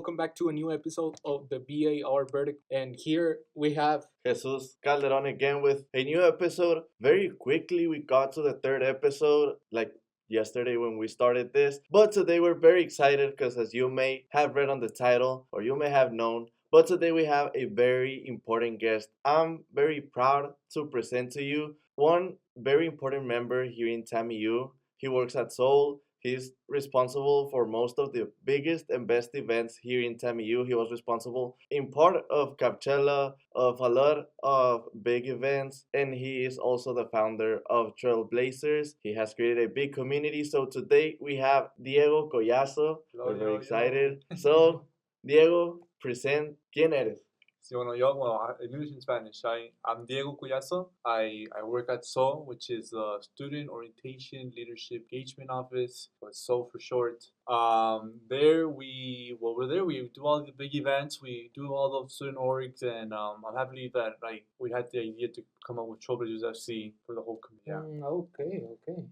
welcome back to a new episode of the VAR Verdict. And here we have Jesus Calderon again with a new episode. Very quickly, we got to the third episode, like yesterday when we started this. But today we're very excited because, as you may have read on the title or you may have known, but today we have a very important guest. I'm very proud to present to you one very important member here in TAMIU. He works at Seoul. He's responsible for most of the biggest and best events here in TAMIU. He was responsible in part of Capchella, of a lot of big events, and he is also the founder of Trailblazers. He has created a big community. So today we have Diego Collazo. We're very excited. So, Diego, present quién eres. Sí, in English and Spanish. I'm Diego Collazo. I work at SO, which is the Student Orientation Leadership Engagement Office, but SO for short. We do all the big events. We do all the student orgs, and I'm happy that we had the idea to come up with Trailblazers FC for the whole community. Okay,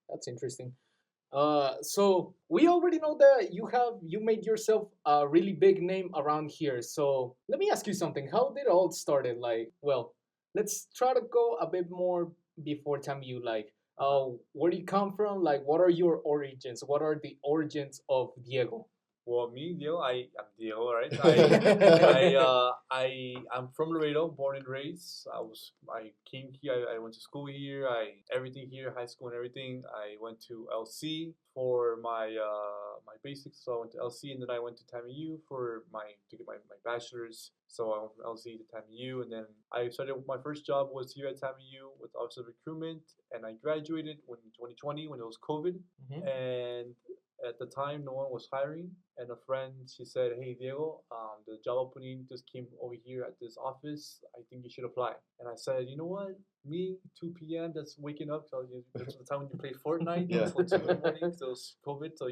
that's interesting. So we already know that you made yourself a really big name around here. So let me ask you something. How did it all started? Let's try to go a bit more before TAMIU. Where do you come from? What are your origins? What are the origins of Diego? Well, me, Diego, I'm Diego, right? I'm from Laredo, born and raised. I came here. I went to school here. Everything here, high school and everything. I went to LC for my basics. So I went to LC, and then I went to TAMIU to get my bachelor's. So I went from LC to TAMIU, and then I started. My first job was here at TAMIU with Office of Recruitment, and I graduated in 2020 when it was COVID, and at the time, no one was hiring, and a friend, she said, "Hey, Diego, the job opening just came over here at this office. I think you should apply." And I said, "You know what? Me, 2 p.m. That's waking up. So that's the time when you play Fortnite. Yeah. Until 2 in the morning. So it was COVID. So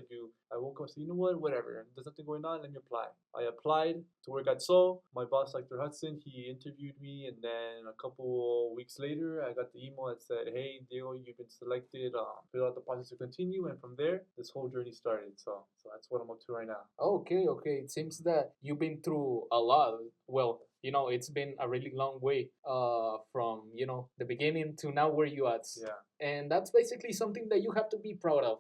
I woke up. So you know what? Whatever. There's nothing going on. Let me apply." I applied to work at Seoul. My boss, Dr. Hudson, he interviewed me, and then a couple weeks later, I got the email that said, "Hey, Diego, you've been selected. Fill out the process to continue." And from there, this whole journey started. So that's what I'm up to right now. Okay. It seems that you've been through a lot. Well, it's been a really long way from, the beginning to now where you at. Yeah. And that's basically something that you have to be proud of,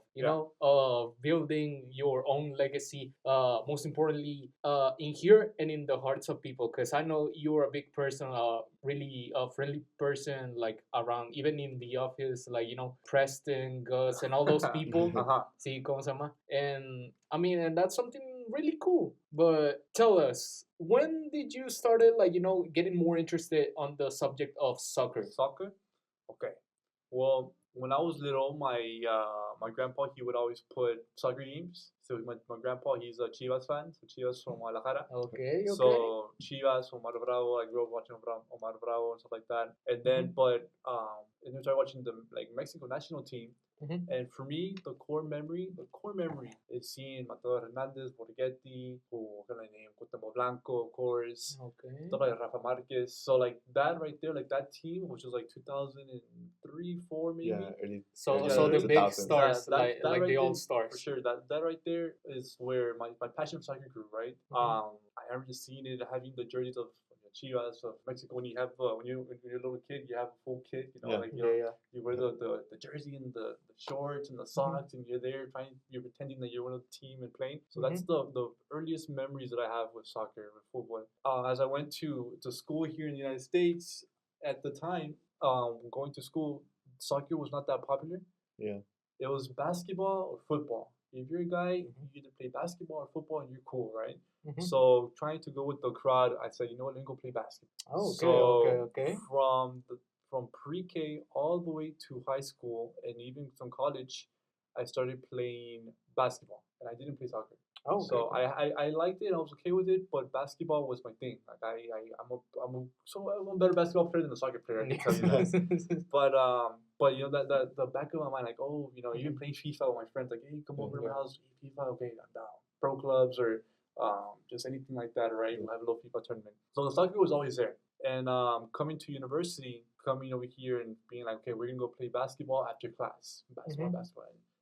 of building your own legacy, most importantly, in here and in the hearts of people. Because I know you're a big person, really a friendly person, like around, even in the office, Preston, Gus, and all those people. See, ¿cómo se llama? And I mean, and that's something really cool. But tell us, when did you started getting more interested on the subject of soccer? Soccer? Okay. Well, when I was little, my grandpa, he would always put soccer games. So my grandpa, he's a Chivas fan, so Chivas from Guadalajara. Okay. So Chivas, Omar Bravo, I grew up watching Omar Bravo and stuff like that. And then, and then I started watching the Mexico national team. And for me, the core memory is seeing Mateo Hernandez, Borghetti, Cuauhtémoc Blanco, of course, stuff like Rafa Marquez. So that right there, that team, which was 2003, 4 maybe. Yeah, early. So early the big 2000s. stars, that right the there, all stars. for sure. That right there is where my passion for soccer grew. Right. I remember just seeing it, having the jerseys of Chivas of Mexico. When you have when you're a little kid, you have a full kit. You wear the jersey and the shorts and the socks, and you're there you're pretending that you're one of the team and playing. So that's the earliest memories that I have with soccer, with football. As I went to school here in the United States, at the time, going to school, soccer was not that popular. Yeah. It was basketball or football. If you're a guy, you either play basketball or football, and you're cool, right? So trying to go with the crowd, I said, you know what, let me go play basketball. Okay. From pre-K all the way to high school and even some college, I started playing basketball, and I didn't play soccer. So I liked it, I was okay with it, but basketball was my thing. I'm a better basketball player than a soccer player, I can tell you that. But that the back of my mind, even playing FIFA with my friends, hey, come over to my house, FIFA, okay, I'm down. Pro clubs or just anything like that, right? We'll have a little FIFA tournament. So the soccer was always there. And coming to university, coming over here and being okay, we're gonna go play basketball after class, basketball.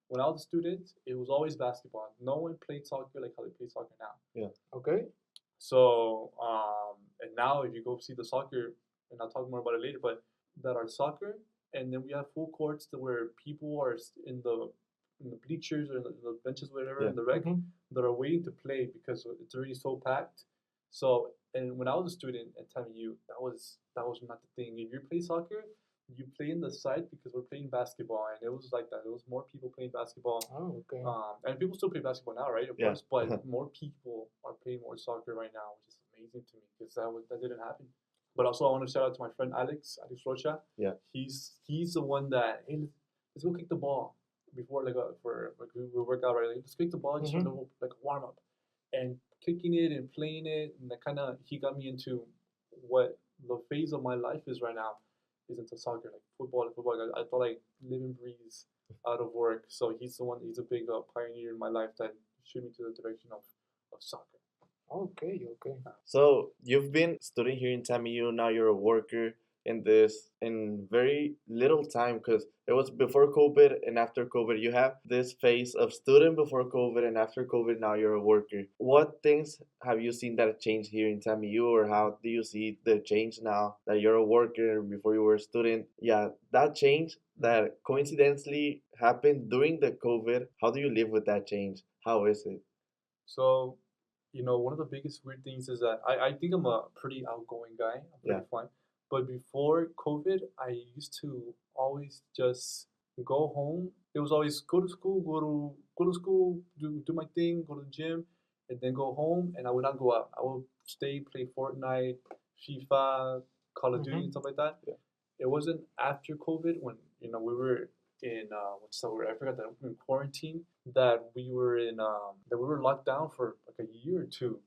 when I was a student, it was always basketball. No one played soccer like how they play soccer now. Okay. So, and now if you go see the soccer, and I'll talk more about it later, but that are soccer, and then we have full courts where people are in the bleachers or the benches, whatever, in the rec, that are waiting to play because it's already so packed. So, and when I was a student at TAMIU, that was not the thing. If you play soccer, you play in the side because we're playing basketball, and it was like that. There was more people playing basketball. Oh, okay. And people still play basketball now, right? Of Yeah. course, but more people are playing more soccer right now, which is amazing to me because that didn't happen. But also, I want to shout out to my friend Alex Rocha. Yeah. He's the one that, hey, let's go kick the ball before we work out, right? Like, let's kick the ball just for like a warm up, and kicking it and playing it, and that kind of he got me into what the phase of my life is right now, is into soccer, like football. I thought like live and breathe out of work. So he's the one. He's a big pioneer in my life that showed me to the direction of soccer. Okay. So you've been studying here in TAMIU. Now you're a worker in very little time, because it was before COVID and after COVID. You have this phase of student before COVID, and after COVID now you're a worker. What things have you seen that have changed here in TAMIU, or how do you see the change now that you're a worker and before you were a student? Yeah, that change that coincidentally happened during the COVID. How do you live with that change? How is it? So, one of the biggest weird things is that I think I'm a pretty outgoing guy. I'm pretty fun. But before COVID, I used to always just go home. It was always go to school, go to school, do my thing, go to the gym, and then go home. And I would not go out. I would stay, play Fortnite, FIFA, Call of Duty, and stuff like that. Yeah. It wasn't after COVID when we were in what's the word? I forgot that, in quarantine, that we were locked down for like a year or two,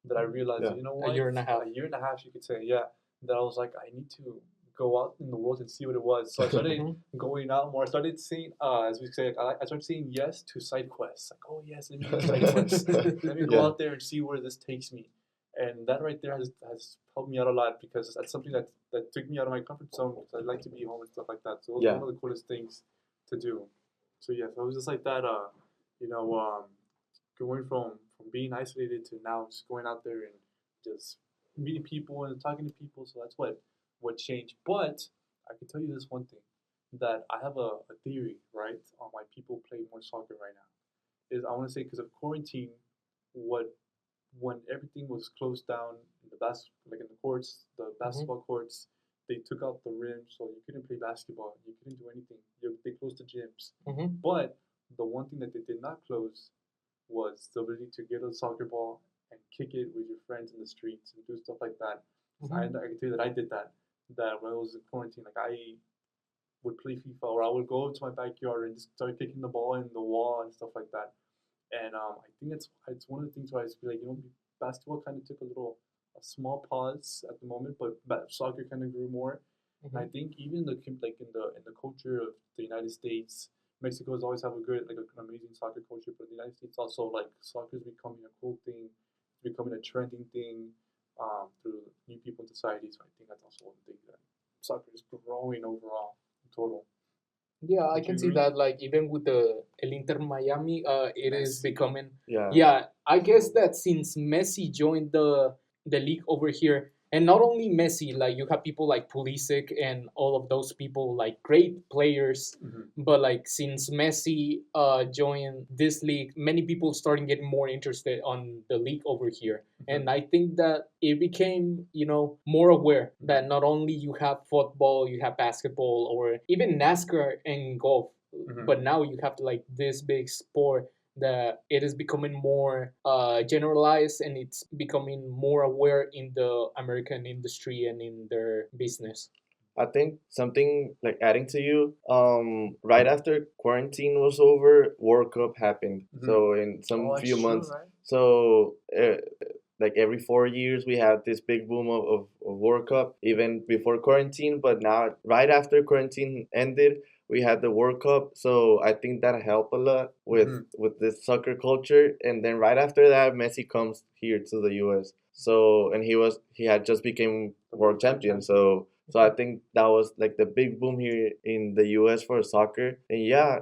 that I realized, Yeah. you know what, A year and a half. a year and a half, you could say, yeah. That I was like, I need to go out in the world and see what it was. So I started going out more. I started saying, as we say, I started saying yes to side quests. Like, oh yes, let me do side quests. Let me go out there and see where this takes me. And that right there has helped me out a lot, because that's something that took me out of my comfort zone, because I like to be home and stuff like that. So it was one of the coolest things to do. So yeah, so it was just like that, going from being isolated to now just going out there and just meeting people and talking to people. So that's what changed. But I can tell you this one thing, that I have a theory, right, on why people play more soccer right now. Is I want to say because of quarantine, when everything was closed down in like in the courts, the basketball courts, they took out the rim, so you couldn't play basketball. You couldn't do anything. They closed the gyms. But the one thing that they did not close was the ability to get a soccer ball and kick it with your friends in the streets and do stuff like that. I can tell you that I did that. That when I was in quarantine, like I would play FIFA, or I would go to my backyard and just start kicking the ball in the wall and stuff like that. And I think it's one of the things where I just feel like, basketball kind of took a small pause at the moment, but soccer kind of grew more. And I think even like in the culture of the United States, Mexico has always have a good, like an amazing soccer culture, but the United States also, like, soccer is becoming a cool thing, it's becoming a trending thing through new people in society. So I think that's also one thing that soccer is growing overall in total. Yeah, I Would can you see agree? that, like, even with the El Inter Miami, it is Messi. becoming. Yeah. Yeah, I guess that since Messi joined the league over here, and not only Messi, like you have people like Pulisic and all of those people, like great players, but like since Messi joined this league, many people starting getting more interested on the league over here. And I think that it became, more aware that not only you have football, you have basketball, or even NASCAR and golf, but now you have like this big sport that it is becoming more generalized, and it's becoming more aware in the American industry and in their business. I think something like adding to you, right after quarantine was over, World Cup happened. So in some few months, Right? so like every 4 years we have this big boom of World Cup, even before quarantine. But now, right after quarantine ended, we had the World Cup. So I think that helped a lot with this soccer culture. And then right after that, Messi comes here to the U.S. So, and he had just became world champion. So So I think that was like the big boom here in the U.S. for soccer. And yeah,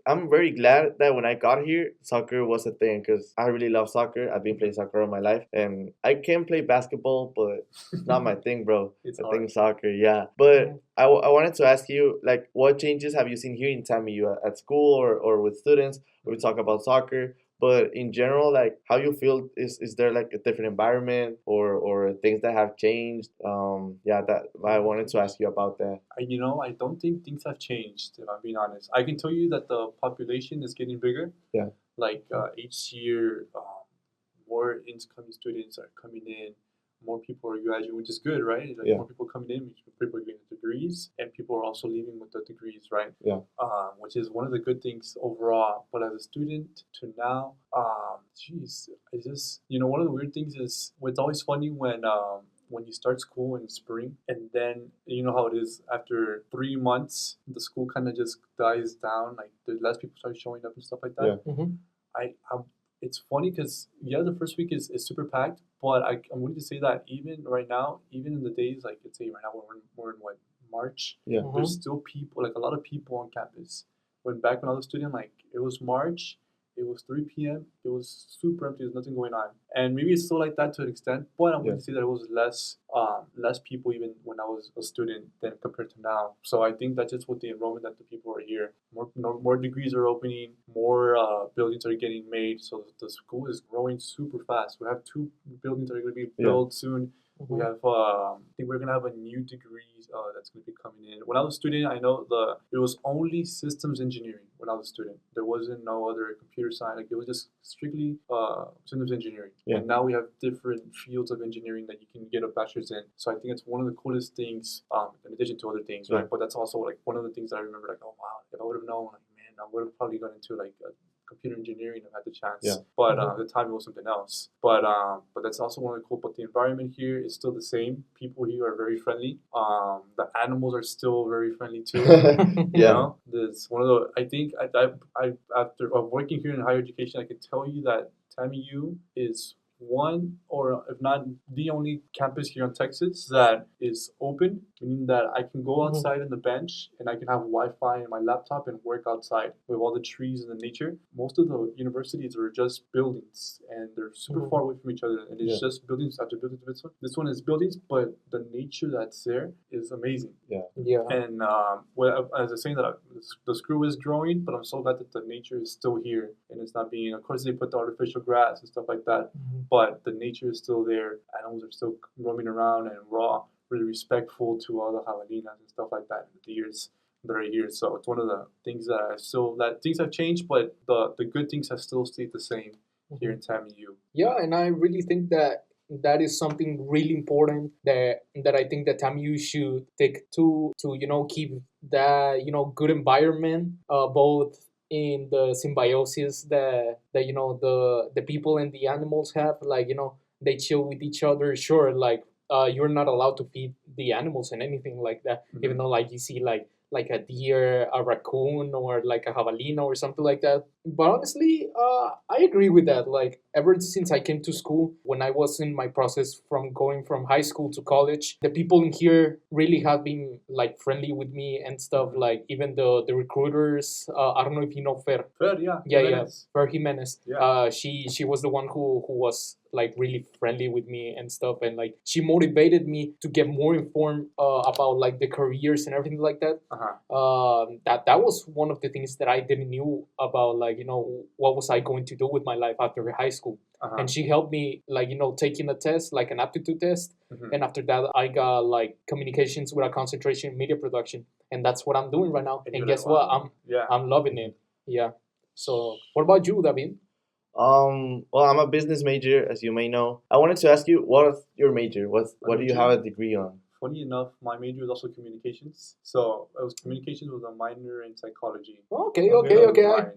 I'm very glad that when I got here, soccer was a thing because I really love soccer. I've been playing soccer all my life, and I can play basketball, but it's not my thing, bro. It's I hard. think soccer, yeah. But I wanted to ask you, like, what changes have you seen here in TAMIU at school or with students? We talk about soccer, but in general, like, how you feel is there like a different environment or things that have changed? Yeah, that I wanted to ask you about that. I don't think things have changed, if I'm being honest. I can tell you that the population is getting bigger. Yeah. Like each year, more incoming students are coming in, more people are graduating, which is good, right? Like Yeah. more people coming in, people are getting degrees, and people are also leaving with the degrees, right? Yeah. Which is one of the good things overall. But as a student to now, geez, I just one of the weird things is it's always funny when you start school in spring and then you know how it is after 3 months the school kind of just dies down, like the less people start showing up and stuff like that. Yeah. I'm it's funny because yeah, the first week is super packed, but I'm willing to say that even right now, even in the days like let's say right now we're in what, March, Yeah. there's still people, like a lot of people on campus. When back when I was a student, like it was March, it was 3 p.m. It was super empty. There's nothing going on, and maybe it's still like that to an extent. But I'm Yeah. going to say that it was less people even when I was a student than compared to now. So I think that's just with the enrollment that the people are here. More degrees are opening, more buildings are getting made. So the school is growing super fast. We have 2 buildings that are going to be built soon. We have, I think we're gonna have a new degree that's gonna be coming in. When I was a student, I know it was only systems engineering. When I was a student, there wasn't no other computer science. Like it was just strictly systems engineering. Yeah. And now we have different fields of engineering that you can get a bachelor's in. So I think it's one of the coolest things, in addition to other things, right? Yeah. But that's also like one of the things that I remember. Like, oh wow, if I would have known, like man, I would have probably gone into like computer engineering if I had the chance. Yeah. But at the time it was something else. But that's also one of the cool. But the environment here is still the same. People here are very friendly. The animals are still very friendly too. Yeah. There's one of the. I think I after working here in higher education, I can tell you that TAMIU is one, or if not the only campus here in Texas that is open, meaning that I can go outside on the bench and I can have Wi-Fi in my laptop and work outside with all the trees and the nature. Most of the universities are just buildings and they're super far away from each other, and it's just buildings after buildings. This one is buildings, but the nature that's there is amazing. Yeah. And as I was saying that the screw is growing, but I'm so glad that the nature is still here and it's not being. Of course, they put the artificial grass and stuff like that, but the nature is still there. Animals are still roaming around and raw, really respectful to all the javelinas and stuff like that, and the deers that are here. So it's one of the things that things have changed, but the good things have still stayed the same here in TAMIU. Yeah, and I really think that is something really important that I think that TAMIU should take to keep that good environment, both in the symbiosis that the people and the animals have, like they chill with each other. Sure, like you're not allowed to feed the animals and anything like that, even though like you see like a deer, a raccoon, or like a jabalina or something like that. But honestly, I agree with that. Like ever since I came to school, when I was in my process from going from high school to college, the people in here really have been like friendly with me and stuff. Like even the recruiters. I don't know if you know Fer. Fer, yeah, Yeah, Jimenez. Fer Jimenez. Yeah. She was the one who was like really friendly with me and stuff, and like she motivated me to get more informed about like the careers and everything like that. That was one of the things that I didn't knew about, like what was I going to do with my life after high school. And she helped me like taking a test, like an aptitude test, and after that I got like communications with a concentration in media production, and that's what I'm doing right now. And guess what, I'm loving it. Yeah. So what about you, David? Well, I'm a business major, as you may know. I wanted to ask you, what's your major? What do you have a degree on? Funny enough, my major was also communications. So it was communications with a minor in psychology. Okay.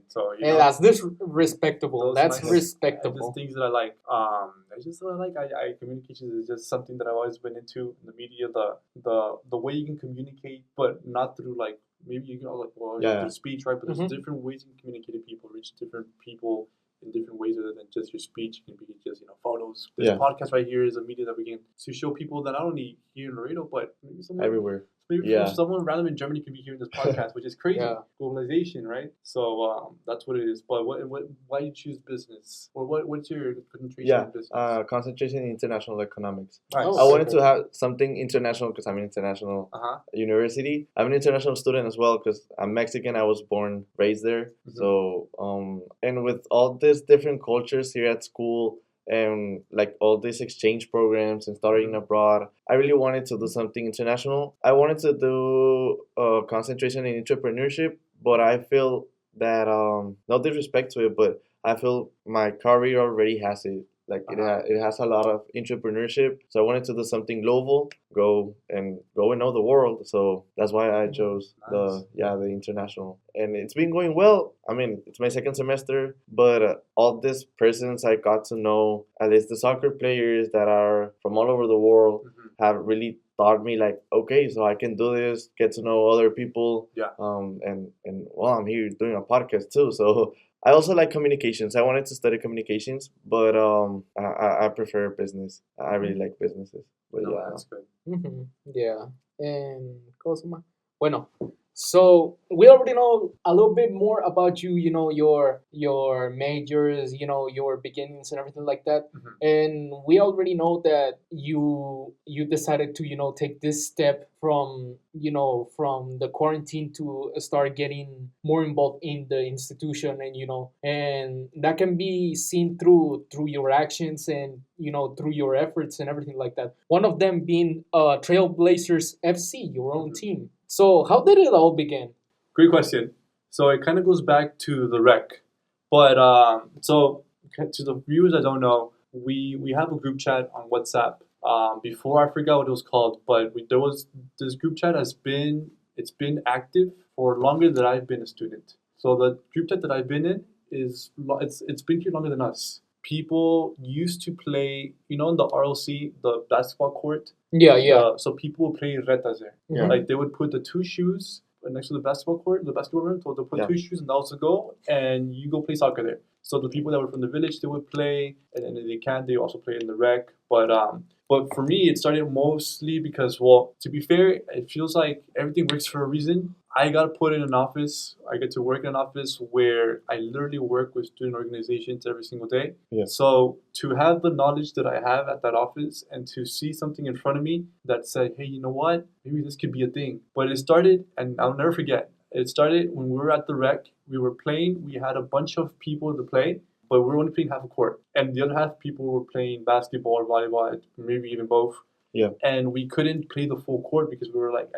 So that's respectable. That's respectable. Just things that I like. I communications is just something that I've always been into in the media. The way you can communicate, but not through like maybe you can through speech, right? But there's different ways you can communicate to people, reach different people in different ways other than just your speech. It can be just photos. This Yeah. podcast right here is a media that we can to show people that not only here in Laredo, but maybe someone Everywhere. maybe Yeah. someone random in Germany could be hearing this podcast, which is crazy. Yeah. Globalization, right? So that's what it is. But why you choose business, or what's your concentration Yeah, in business? concentration in international economics. Nice. Oh, I wanted okay. to have something international because I'm an international university. I'm an international student as well because I'm Mexican. I was born, raised there. Mhm. So, and with all these different cultures here at school and like all these exchange programs and studying Mhm. abroad, I really wanted to do something international. I wanted to do concentration in entrepreneurship, but I feel that no disrespect to it, but I feel my career already has it. Like it has a lot of entrepreneurship. So I wanted to do something global, go and know the world. So that's why I chose Nice. the international, and it's been going well. I mean, it's my second semester, but all these persons I got to know, at least the soccer players that are from all over the world, Mhm. have really taught me like, okay, so I can do this, get to know other people. Yeah. And well, I'm here doing a podcast too, so I also like communications. I wanted to study communications, but I prefer business. I really like businesses. But No, yeah, that's good. Yeah. And ¿cómo se llama? Bueno, so we already know a little bit more about you. Your majors. Your beginnings and everything like that. Mhm. And we already know that you decided to take this step from from the quarantine to start getting more involved in the institution, and that can be seen through your actions and through your efforts and everything like that, one of them being Trailblazers FC, your own Mhm. team. So how did it all begin? Great question. So it kind of goes back to the rec, but so to the viewers that don't know, we have a group chat on WhatsApp. Before I forgot what it was called, but there was this group chat it's been active for longer than I've been a student. So the group chat that I've been in it's been here longer than us. People used to play, in the RLC, the basketball court. Yeah. So people would play retas there. Mhm. Like they would put the two shoes next to the basketball court, the basketball rim. So they'll put Yeah. two shoes and they'll also go, and you go play soccer there. So the people that were from the village, they would play, and then they also play in the rec. But for me, it started mostly because, well, to be fair, it feels like everything works for a reason. I got put in an office. I get to work in an office where I literally work with student organizations every single day. Yeah. So to have the knowledge that I have at that office and to see something in front of me that said, hey, you know what? Maybe this could be a thing. But it started, and I'll never forget, it started when we were at the rec. We were playing. We had a bunch of people to play, but we were only playing half a court. And the other half people were playing basketball or volleyball, maybe even both. Yeah. And we couldn't play the full court because we were like,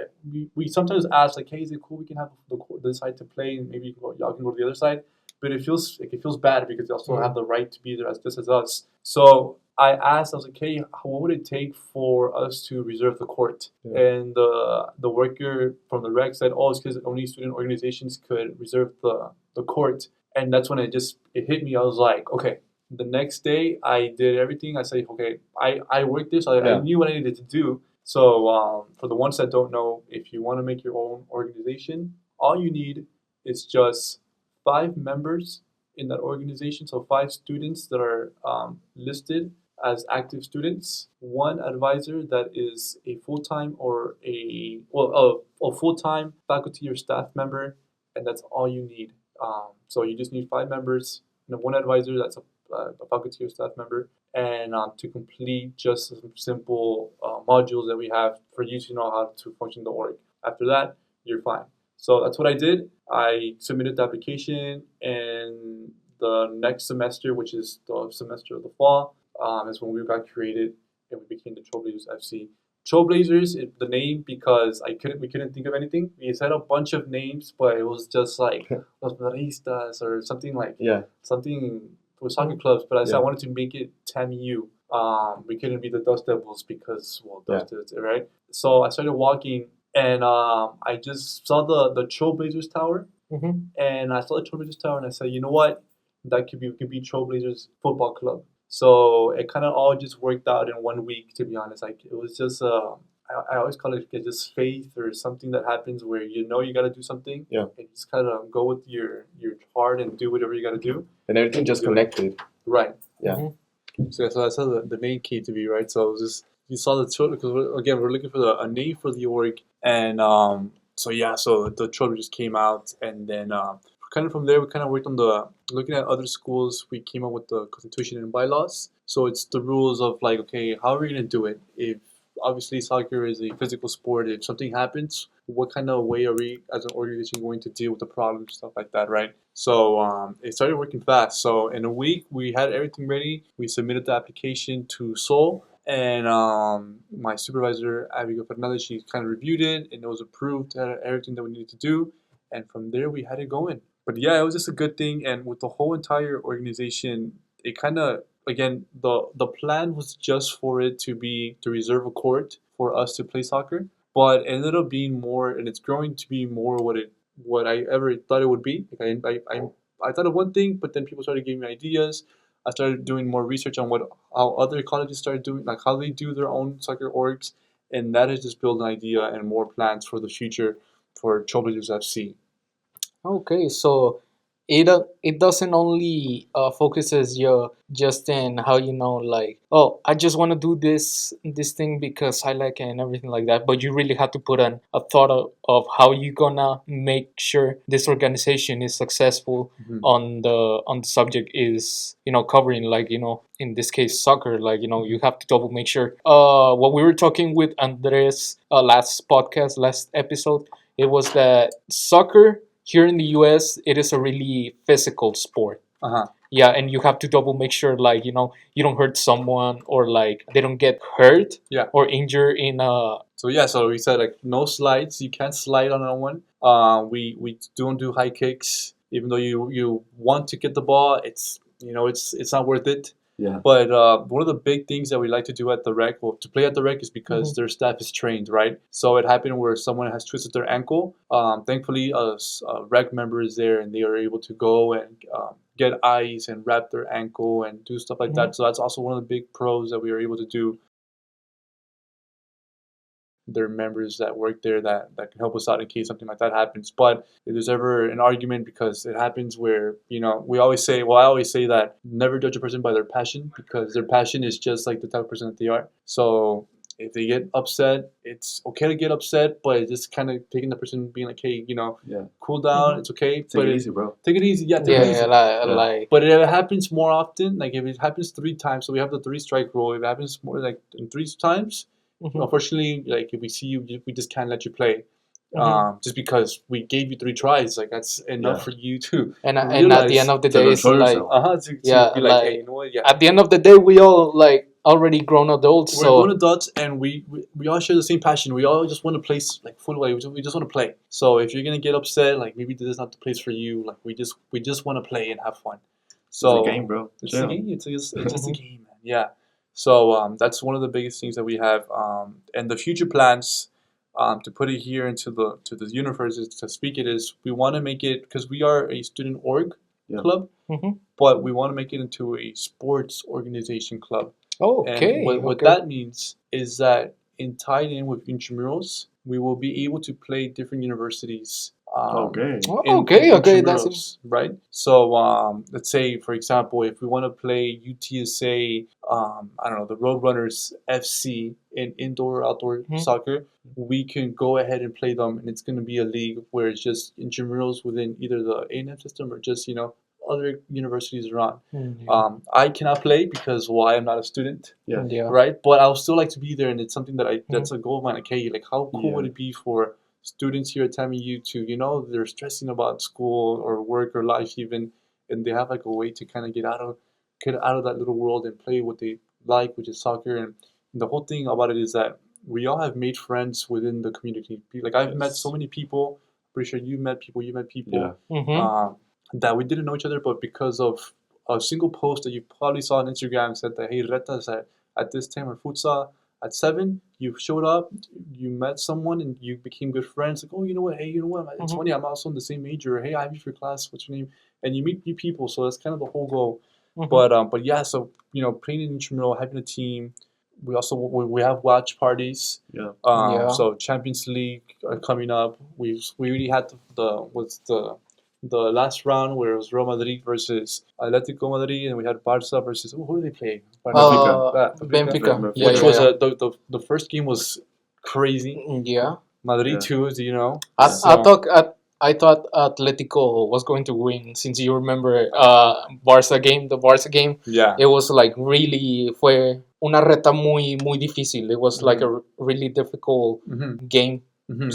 we sometimes ask like, hey, is it cool we can have the court, this side to play, and maybe y'all can go to the other side. But it feels bad because they also have the right to be there just as us. So I was like, hey, what would it take for us to reserve the court? Yeah. And the worker from the rec said, oh, it's because only student organizations could reserve the court. And that's when it hit me. I was like, okay. The next day, I did everything. I said, okay, I worked this. I knew what I needed to do. So for the ones that don't know, if you want to make your own organization, all you need is just 5 members in that organization. So 5 students that are listed as active students, 1 advisor that is a full-time or a full-time faculty or staff member, and that's all you need. So you just need 5 members and 1 advisor that's a faculty or staff member, and to complete just some simple modules that we have for you to know how to function the org. After that, you're fine. So that's what I did. I submitted the application, and the next semester, which is the semester of the fall, is when we got created and we became the Trailblazers FC. Trailblazers, the name, because we couldn't think of anything. We said a bunch of names, but it was just like Los Maristas or something like something for soccer clubs. But I said I wanted to make it TAMIU. We couldn't be the Dust Devils because, well, Dust is right. So I started walking, and I just saw the Trailblazers Tower, and I saw the Trailblazers Tower, and I said, you know what, that could be Trailblazers Football Club. So it kind of all just worked out in 1 week, to be honest. Like it was just I always call it just faith or something that happens where you know you got to do something. Yeah. And you just kind of go with your heart and do whatever you got to do. And everything just Do it. connected. Right. Yeah. So that's how the main key to be, right? So it was just, you saw the children, because again, we're looking for a name for the org. And so the children just came out. And then kind of from there, we kind of worked on looking at other schools. We came up with the constitution and bylaws. So it's the rules of like, okay, how are we going to do it? If obviously soccer is a physical sport, if something happens, what kind of way are we as an organization going to deal with the problem, stuff like that, right? So it started working fast. So in a week, we had everything ready. We submitted the application to Seoul, and my supervisor, Abigail Fernandez, she kind of reviewed it, and it was approved, had everything that we needed to do, and from there we had it going. But yeah, it was just a good thing, and with the whole entire organization, it kind of, again, the plan was just for it to reserve a court for us to play soccer, but it ended up being more, and it's growing to be more what I ever thought it would be. Like I thought of one thing, but then people started giving me ideas. I started doing more research on how other colleges started doing, like how they do their own soccer orgs, and that has just built an idea and more plans for the future for Trailblazers FC. Okay, so it doesn't only focuses you just in how like, oh, I just want to do this thing because I like it and everything like that, but you really have to put a thought of how you gonna make sure this organization is successful on the subject is covering, like, in this case soccer, like, you have to double make sure what we were talking with Andres last episode, it was that soccer here in the US, it is a really physical sport. Yeah, and you have to double make sure, like, you don't hurt someone, or like they don't get hurt or injured in a. So we said, like, no slides. You can't slide on that one. We don't do high kicks, even though you want to get the ball. It's not worth it. Yeah. But one of the big things that we like to do at the rec, well, to play at the rec, is because their staff is trained, right? So it happened where someone has twisted their ankle. Thankfully, a rec member is there, and they are able to go and get ice and wrap their ankle and do stuff like that. So that's also one of the big pros that we are able to do. There are members that work there that can help us out in case something like that happens. But if there's ever an argument, because it happens where, we always say, well, I always say that never judge a person by their passion, because their passion is just like the type of person that they are. So if they get upset, it's okay to get upset, but it's just kind of taking the person being like, hey, cool down, it's okay. Take it easy, bro. Take it easy, take it easy. Like. But if it happens more often, like if it happens 3 times, so we have the 3 strike rule. If it happens more like 3 times, unfortunately, like if we see you, we just can't let you play. Just because we gave you 3 tries, like that's enough for you to. And at the end of the day, it's like, be like, hey, you know what? Yeah. At the end of the day, we all like already grown adults. We're grown adults, and we all share the same passion. We all just want to play like football. We just want to play. So if you're gonna get upset, like maybe this is not the place for you. Like we just want to play and have fun. So it's a game, bro. It's a game. It's just a game, man. Yeah. So that's one of the biggest things that we have, and the future plans, to put it here into the universe, is to speak it, is we want to make it, because we are a student org club, but we want to make it into a sports organization club. Okay. And what that means is that tied in with intramurals, we will be able to play different universities. Okay. That's right. So let's say, for example, if we want to play UTSA, I don't know, the Roadrunners FC in indoor-outdoor soccer, we can go ahead and play them, and it's going to be a league where it's just intramurals within either the A&M system or just other universities around. I cannot play because I am not a student. Right. But I would still like to be there, and it's something that that's a goal of mine. Okay, like how cool would it be for students here at TAMIU to, they're stressing about school or work or life even, and they have like a way to kind of get out of that little world and play what they like, which is soccer. And the whole thing about it is that we all have made friends within the community. Like I've met so many people. Pretty sure you met people. That we didn't know each other, but because of a single post that you probably saw on Instagram said that, hey, Retas at this time, or futsal at 7, you showed up, you met someone, and you became good friends. Like, oh, you know what? Hey, you know what? It's funny, I'm also in the same major. Hey, I have you for class. What's your name? And you meet new people. So that's kind of the whole goal. But yeah, so playing in intramural, having a team, We also we have watch parties. Yeah. Yeah. So Champions League are coming up. We already had the last round where it was Real Madrid versus Atletico Madrid, and we had Barca versus who did they play? Benfica. Yeah, Which yeah, was yeah. the first game was crazy. Yeah. Madrid Yeah. too, do you know? I So- thought Atletico was going to win, since you remember the Barca game. yeah. It was like fue una reta muy difícil. It was like a really difficult Mhm. game. Mhm.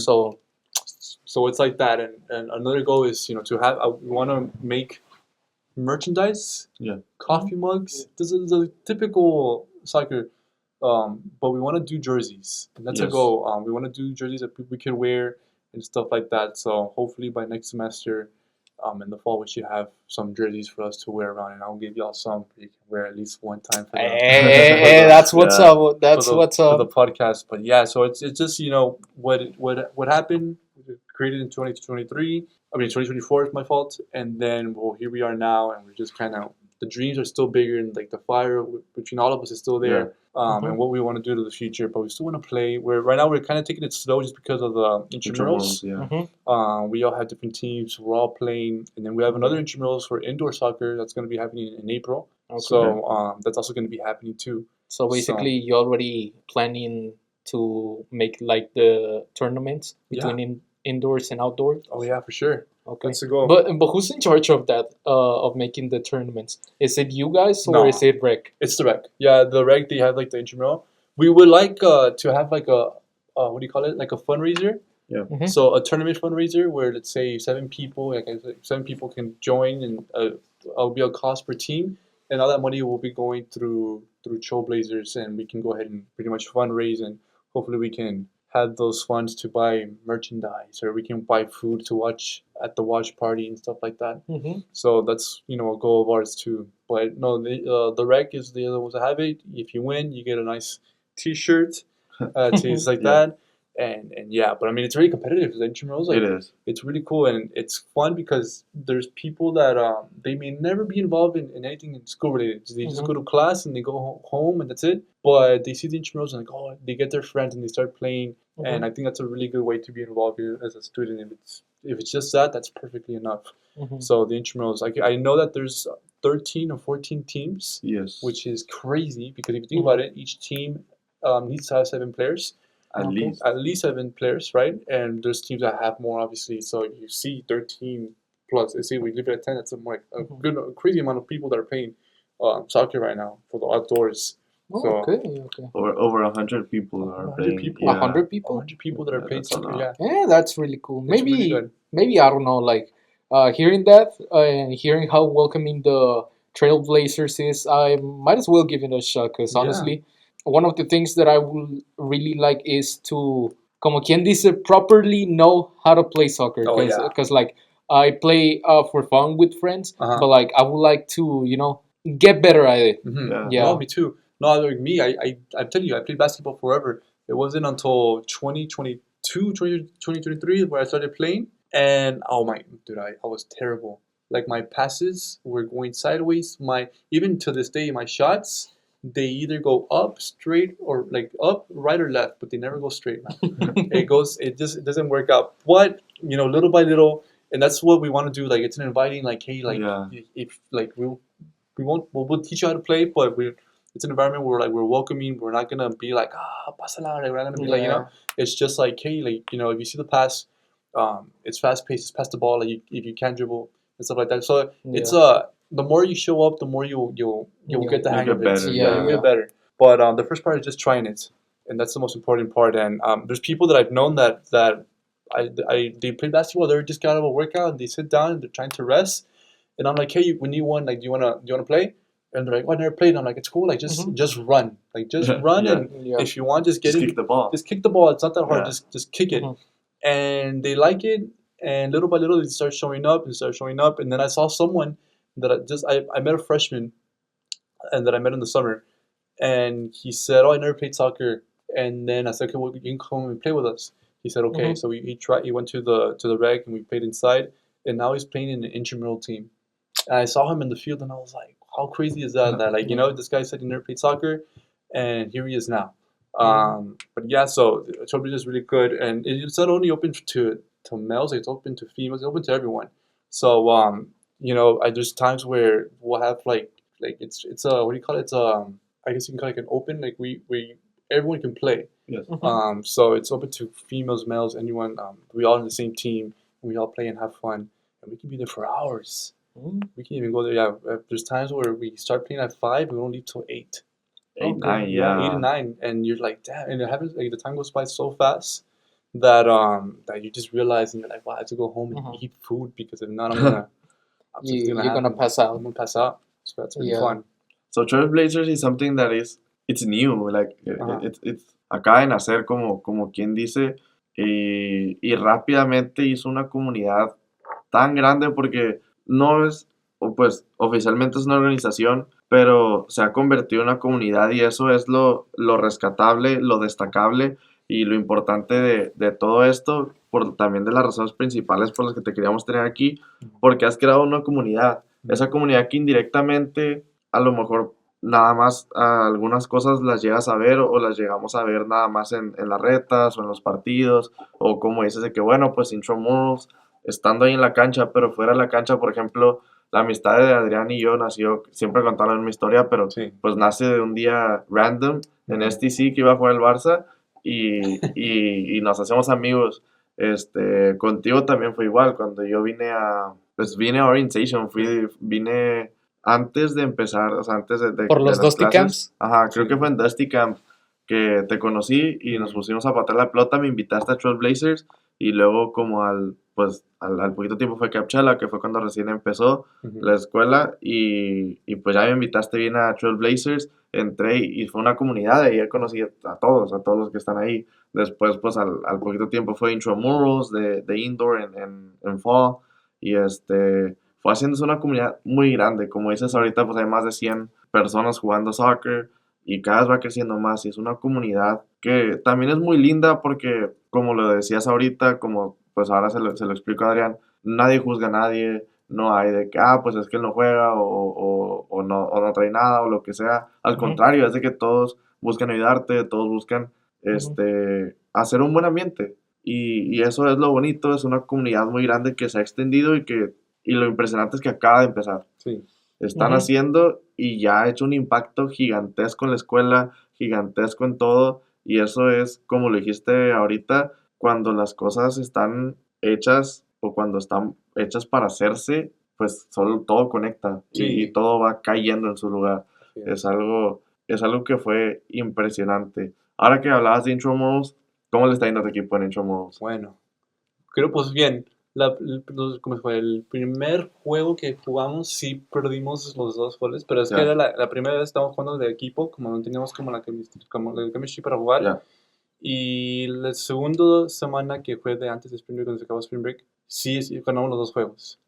So it's like that, and another goal is to have we want to make merchandise, coffee mugs. This is a typical soccer, but we want to do jerseys. And that's a Yes. goal. We want to do jerseys that we can wear and stuff like that. So hopefully by next semester, in the fall, we should have some jerseys for us to wear around, and I'll give y'all some you can wear at least one time for hey, that's what's Yeah. up. That's what's for the up. podcast. But yeah, so it's just what happened, created in 2023. I mean 2024 is my fault, and then here we are now, and we're just kind of the dreams are still bigger, and like the fire between all of us is still there. And what we want to do to the future, but we still want to play. Right now we're kind of taking it slow just because of the intramurals. Yeah. Mhm. We all have different teams. We're all playing, and then we have another intramurals for indoor soccer that's going to be happening in April. Okay. So that's also going to be happening too. So basically, you're already planning to make like the tournaments between indoors and outdoors. Oh yeah, for sure. Okay. That's the goal. But who's in charge of that? Of making the tournaments? Is it you guys or No. is it Rec? It's the rec. Yeah, the rec. They have like the intramural. We would like to have like a what do you call it? Like a fundraiser. Mhm. So a tournament fundraiser where let's say 7 people, like I said, 7 people can join, and it'll be a cost per team, and all that money will be going through Trailblazers, and we can go ahead and pretty much fundraise, and hopefully we can have those funds to buy merchandise, or we can buy food to watch at the watch party and stuff like that. Mhm. So that's a goal of ours too. But no, the rec is the other ones that have it. If you win, you get a nice T-shirt, things like Yeah. that. And yeah, but I mean it's very competitive. The intramurals, like, It is. it's really cool, and it's fun because there's people that they may never be involved in anything in school related. They just Mhm. go to class and they go home and that's it. But they see the intramurals and they get their friends and they start playing. And I think that's a really good way to be involved as a student. If it's just that, that's perfectly enough. Mhm. So the intramurals, I know that there's 13 or 14 teams, Yes. which is crazy because if you think about it, each team needs to have 7 players. At least. At least 7 players, right? And there's teams that have more, obviously. So you see 13 plus. Let's say we leave it at 10. That's a crazy amount of people that are playing soccer right now for the outdoors. Oh, So- okay. Or over 100 people are 100 playing. people? Yeah. 100 people. 100 people that are Yeah, playing that's a soccer. lot. Yeah, Yeah, that's really cool. It's really Maybe good. maybe I don't know, like hearing that and hearing how welcoming the Trailblazers is, I might as well give it a shot, because Yeah. honestly, one of the things that I would really like is to, como quien dice, properly know how to play soccer. Oh, yeah. Because like I play for fun with friends, Uh-huh. but like I would like to, get better at it. Mhm. Yeah. Yeah. No, me too. No, like me, I'm telling you, I played basketball forever. It wasn't until 2023 where I started playing, and oh my, dude, I was terrible. Like my passes were going sideways. Even to this day, my shots, they either go up straight or like up, right or left, but they never go straight, man. it doesn't work out. But little by little, and that's what we want to do. Like it's an inviting, like, hey, like Yeah. if like we'll teach you how to play, but it's an environment where like we're welcoming. We're not gonna be like pásala. We're not gonna be like It's just like, hey, like if you see the pass, it's fast paced. It's pass the ball. Like if you can't dribble and stuff like that. So it's the more you show up, the more you'll get the You'll hang get of it. better, You'll yeah. get better. But the first part is just trying it, and that's the most important part. And there's people that I've known that they play basketball. They just got out of a workout and they sit down and they're trying to rest. And I'm like, hey, we need one. Like, do you wanna play? And they're like, oh, I never played. And I'm like, it's cool. Like, just run. Like, just run. Yeah. And if you want, just get Just it. kick the ball. Just kick the ball. It's not that hard. Yeah. Just kick it. Mhm. And they like it. And little by little, they start showing up. And then I saw someone that I met a freshman, and that I met in the summer. And he said, oh, I never played soccer. And then I said, okay, well, you can come and play with us. He said, okay. Mhm. So he went to the rec and we played inside. And now he's playing in an intramural team. And I saw him in the field and I was like, how crazy is that? That like, this guy said he never played soccer. and here he is now. But yeah, so Trailblazers is really good, and it's not only open to males, it's open to females, it's open to everyone. So there's times where we'll have it's a what do you call it? It's I guess you can call it an open, like we everyone can play. Yes. So it's open to females, males, anyone. We all in the same team, and we all play and have fun, and we can be there for hours. We can even go there. Yeah, there's times where we start playing at 5, we don't leave till 8. 8, 9, 8 yeah. and 9, and you're like, damn, and it happens. Like the time goes by so fast that you just realize, and you're like, wow, I have to go home and eat food because if not, You're gonna pass out. I'm gonna pass out. So that's really Yeah. fun. So Trailblazers is something that it's new, like it's acaba de nacer como quien dice, y rápidamente hizo una comunidad tan grande porque no es, o pues oficialmente es una organización, pero se ha convertido en una comunidad y eso es lo rescatable, lo destacable y lo importante de todo esto, también de las razones principales por las que te queríamos tener aquí, porque has creado una comunidad, esa comunidad que indirectamente a lo mejor nada más algunas cosas las llegas a ver o las llegamos a ver nada más en las retas o en los partidos, o como dices de que bueno, pues intramurals, estando ahí en la cancha, pero fuera de la cancha, por ejemplo, la amistad de Adrián y yo nació, siempre contando la misma historia, pero Sí. pues nace de un día random en STC que iba a jugar el Barça y nos hacemos amigos. Contigo también fue igual, cuando yo vine a orientation, vine antes de empezar, o sea, antes de Por los las Dusty clases. Camps. Ajá, creo que fue en Dusty Camp que te conocí y nos pusimos a patear la pelota, me invitaste a Trailblazers y luego como al poquito tiempo fue Capchala, que fue cuando recién empezó la escuela y pues ya me invitaste bien a Trailblazers, entré y fue una comunidad y ya conocí a todos los que están ahí. Después pues al poquito tiempo fue intramurals de indoor en fall y fue haciéndose una comunidad muy grande. Como dices ahorita, pues hay más de 100 personas jugando soccer y cada vez va creciendo más. Y es una comunidad que también es muy linda porque, como lo decías ahorita, como pues ahora se lo explico a Adrián, nadie juzga a nadie. No hay de que, pues es que él no juega o no trae nada o lo que sea. Al contrario, es de que todos buscan ayudarte, todos buscan hacer un buen ambiente. Y eso es lo bonito, es una comunidad muy grande que se ha extendido y lo impresionante es que acaba de empezar. Sí. Están haciendo y ya ha hecho un impacto gigantesco en la escuela, gigantesco en todo. Y eso es, como lo dijiste ahorita, cuando las cosas están hechas o cuando están hechas para hacerse, pues solo todo conecta y todo va cayendo en su lugar. Sí. Es algo que fue impresionante. Ahora que hablabas de intramurals, ¿cómo le está yendo a tu equipo en intramurals? Bueno, creo pues bien. ¿Cómo fue? El primer juego que jugamos sí perdimos los 2 goles, pero es que era la primera vez que estábamos jugando de equipo, como no teníamos como la chemistry para jugar. Yeah. Y la segunda semana que fue de antes de Spring Break, cuando se acabó Spring Break, sí ganamos los 2 juegos.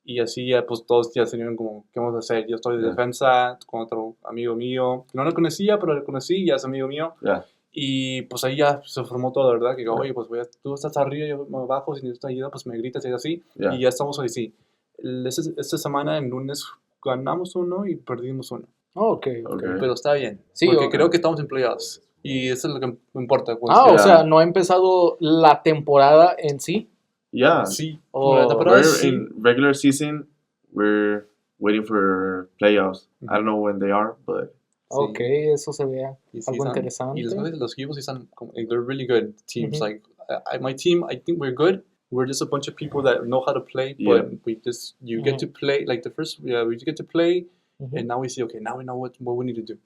Y así ya pues todos ya tenían como, ¿qué vamos a hacer? Yo estoy de defensa con otro amigo mío, que no lo conocía, pero lo conocí, ya es amigo mío. Yeah. Y pues ahí ya se formó todo, ¿verdad? Que digo, oye, pues tú estás arriba, yo me bajo, si necesitas ayuda, pues me gritas y así. Yeah. Y ya estamos ahí, sí. Esta semana, el lunes, ganamos 1 y perdimos 1. Okay. Pero está bien, Sí, porque creo que estamos en playoffs. Y eso es lo que me importa. Pues, o sea, no ha empezado la temporada en sí. Yeah. Sí. Oh, La temporada We're sí. in regular season. We're waiting for playoffs. I don't know when they are, but Ok, eso se ve algo interesante. Y los equipos sí están, they're really good teams. Like my team, I think we're good. We're just a bunch of people that know how to play, but you get to play. Like we get to play, and now we see, okay, now we know what we need to do.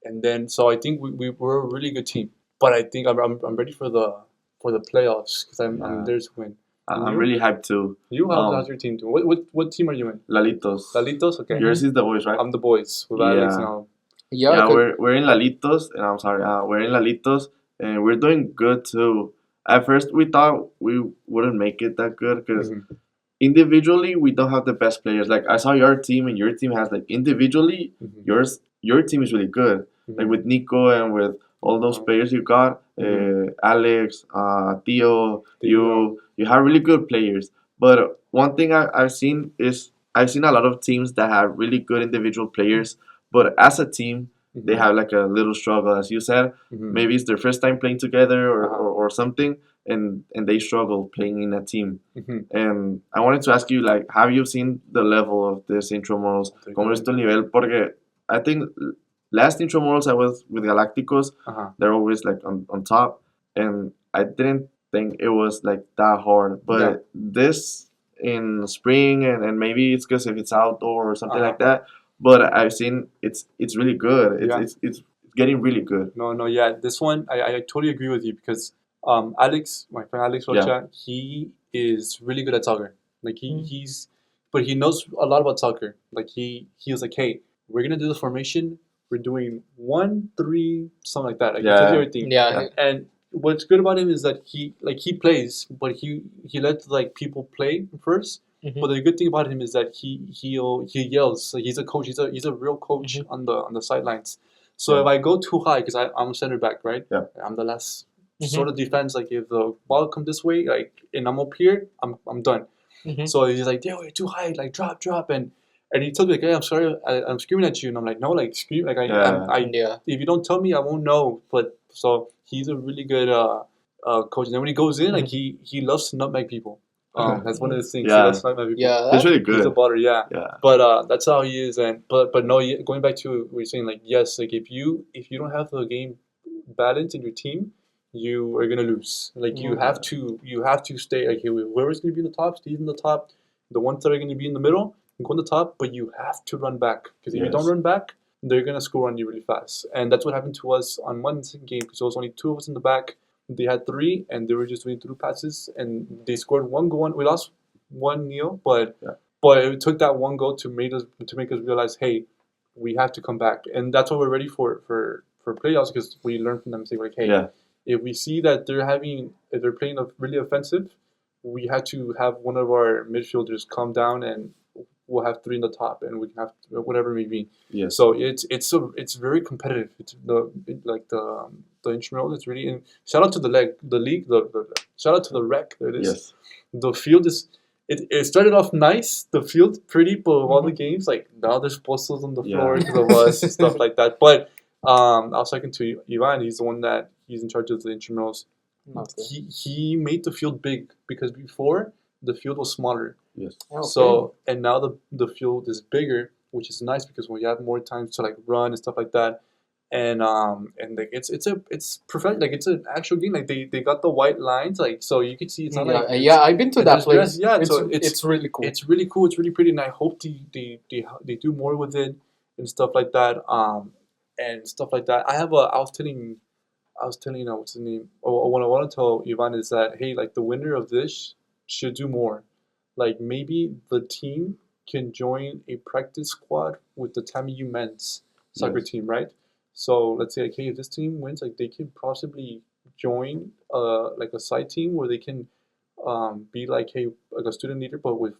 And then so I think we're a really good team. But I think I'm ready for the playoffs because I'm there to win. I'm really hyped too. How's your team doing? What team are you in? Lalitos. Lalitos, okay. Yours is the boys, right? I'm the boys with Alex now. Yeah, we're in Lalitos, and I'm sorry, we're in Lalitos, and we're doing good too. At first, we thought we wouldn't make it that good because individually we don't have the best players. Like I saw your team, and your team has like individually, your team is really good. Like with Nico and with all those players you got, Alex, Theo, you have really good players. But one thing I've seen a lot of teams that have really good individual players, but as a team, they have like a little struggle, as you said. Maybe it's their first time playing together or something, and they struggle playing in a team. And I wanted to ask you, like, have you seen the level of this intramurals? ¿Cómo es el nivel? Porque I think last intramurals I was with Galacticos, they're always like on top, and I didn't think it was like that hard. But this in spring, and maybe it's because if it's outdoor or something like that. But I've seen it's really good. It's getting really good. No, this one I totally agree with you because Alex, my friend Alex Rocha, he is really good at soccer. Like but he knows a lot about soccer. Like he was like, hey, we're gonna do the formation. We're doing 1-3, something like that. Like he tells you everything. Yeah. And what's good about him is that he plays, but he lets like people play first. But the good thing about him is that he yells. Like he's a coach. He's a real coach on the sidelines. So if I go too high, because I'm center back, right? Yeah. I'm the last sort of defense. Like if the ball come this way, like and I'm up here, I'm done. So he's like, "Yo, you're too high. Like drop." And he tells me like, "Hey, I'm sorry. I'm screaming at you." And I'm like, "No, like scream. Like if you don't tell me, I won't know." But so he's a really good coach. And then when he goes in, like he loves to nutmeg people. That's one of the things. He loves to nutmeg people. Yeah, it's really good. He's a butter, yeah. But that's how he is. And but no, going back to what you're saying, like yes, like if you don't have the game balance in your team, you are gonna lose. Like you have to stay like whoever's gonna be in the top, stays in the top. The ones that are gonna be in the middle can go in the top, but you have to run back because if you don't run back, they're gonna score on you really fast. And that's what happened to us on one game because there was only 2 of us in the back. They had 3, and they were just doing through passes, and they scored 1 goal. We lost 1-0, but it took that 1 goal to make us realize, hey, we have to come back, and that's what we're ready for playoffs because we learn from them. Say like, hey, if we see that if they're playing really offensive, we have to have one of our midfielders calm down, and we'll have 3 in the top, and we can have whatever it may be. Yeah. So it's very competitive. It's the intramural is really. And shout out to the league. Shout out to the rec. There it is. Yes. The field is. It started off nice. The field pretty, but all the games like now there's posters on the floor because of us and stuff like that. But I was talking to Ivan. He's the one that he's in charge of the intramurals. Okay. He made the field big because before the field was smaller. Yes. Okay. So and now the field is bigger, which is nice because we have more time to like run and stuff like that. And like it's perfect. Like it's an actual game. Like they got the white lines. Like so you can see it's not like I've been to that place. Yeah, so it's really cool. It's really cool. It's really pretty, and I hope they do more with it and stuff like that. And stuff like that. I was telling what's his name. Oh, what I want to tell Ivan is that hey, like the winner of this should do more. Like maybe the team can join a practice squad with the TAMIU men's soccer team, right? So let's say, like, hey, if this team wins, like they can possibly join like a side team where they can be like, hey, like a student leader, but with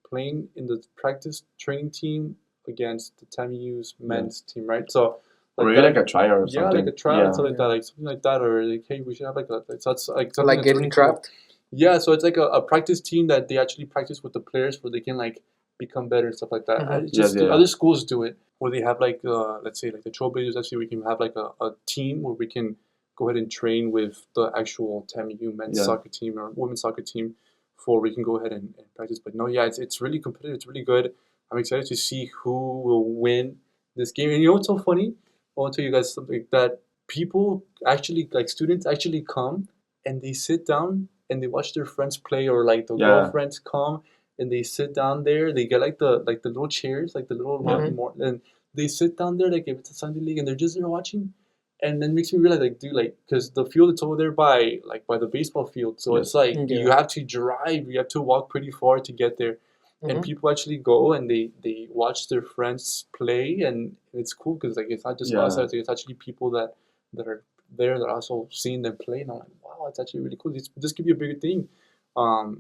playing in the practice training team against the TAMIU's men's team, right? So or maybe like a tryout or something. Yeah, like a tryout, something like that, or like, hey, we should have like like getting really trapped. Cool. Yeah, so it's like a practice team that they actually practice with the players where they can like become better and stuff like that. Other schools do it where they have like let's say like the Trailblazers F.C. we can have like a team where we can go ahead and train with the actual TAMIU men's soccer team or women's soccer team for we can go ahead and practice. But no, it's really competitive. It's really good. I'm excited to see who will win this game. And you know what's so funny? I want to tell you guys something that people actually like students actually come and they sit down and they watch their friends play or like the girlfriends come and they sit down there. They get like the little chairs, like the little more, and they sit down there like if it's a Sunday league and they're just there watching. And then makes me realize like dude, like because the field it's over there by the baseball field, so it's like you have to drive, you have to walk pretty far to get there. And people actually go and they watch their friends play, and it's cool because like it's not just us, it's actually people that are there that are also seeing them play, and I'm like, wow, it's actually really cool. This could be a bigger thing.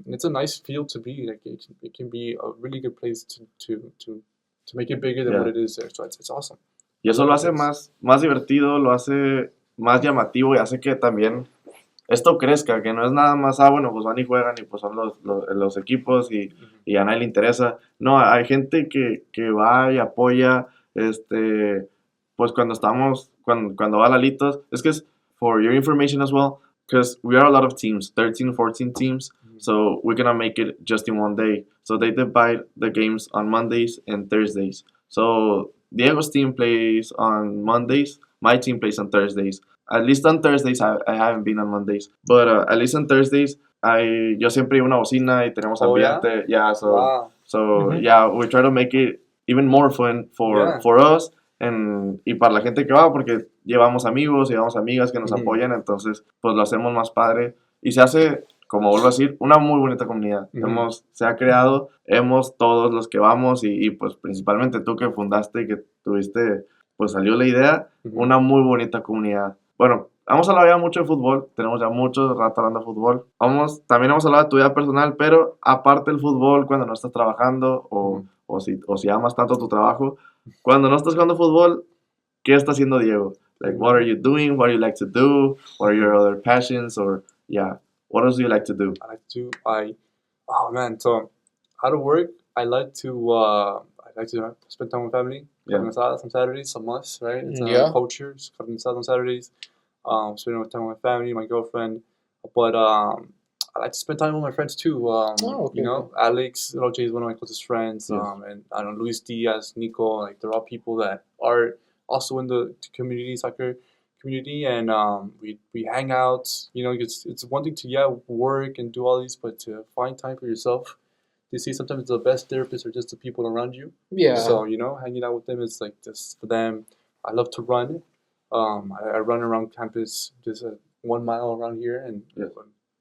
It's a nice field to be. Like it can be a really good place to make it bigger than what it is there. So it's awesome. Y eso lo hace más divertido, lo hace más llamativo y hace que también esto crezca, que no es nada más, bueno, pues van y juegan y pues son los equipos y a nadie le interesa. No, hay gente que va y apoya, pues cuando va Lalitos, es que es for your information as well, because we are a lot of teams, 13, 14 teams, so we cannot make it just in one day. So they divide the games on Mondays and Thursdays. So Diego's team plays on Mondays, my team plays on Thursdays. At least on Thursdays, I haven't been on Mondays, but at least on Thursdays, yo siempre llevo una bocina y tenemos Oh, yeah? ambiente. Yeah, so Wow. so yeah, we try to make it even more fun Yeah. for us y para la gente que va, porque llevamos amigos, llevamos amigas que nos Ujú. apoyan, entonces pues lo hacemos más padre y se hace, como vuelvo a decir, una muy bonita comunidad. Ujú. Se ha creado, todos los que vamos y pues principalmente tú que fundaste y que tuviste, pues salió la idea, Ujú. una muy bonita comunidad. Bueno, vamos a hablar ya mucho de fútbol, tenemos ya mucho rato hablando de fútbol. También vamos a hablar de tu vida personal, pero aparte del fútbol, cuando no estás trabajando o si amas tanto tu trabajo, cuando no estás jugando fútbol, ¿qué está haciendo Diego? Like, what are you doing? What do you like to do? What are your other passions? Or, yeah, what else do you like to do? Oh man, so out of work, I like to spend time with family. Yeah. Carne asadas on Saturdays, a must, right? It's Yeah. a culture. It's carne asada on Saturdays. Spending time with my family, my girlfriend. But I like to spend time with my friends too. Okay, You know, Alex Roche is one of my closest friends. Yes. And I don't know, Luis Diaz, Nico, like they're all people that are also in the community, soccer community, and we hang out. You know, it's one thing to work and do all these, but to find time for yourself. You see, sometimes the best therapists are just the people around you. Yeah. So you know, hanging out with them is like just for them. I love to run. I run around campus, just 1 mile around here, and Yes.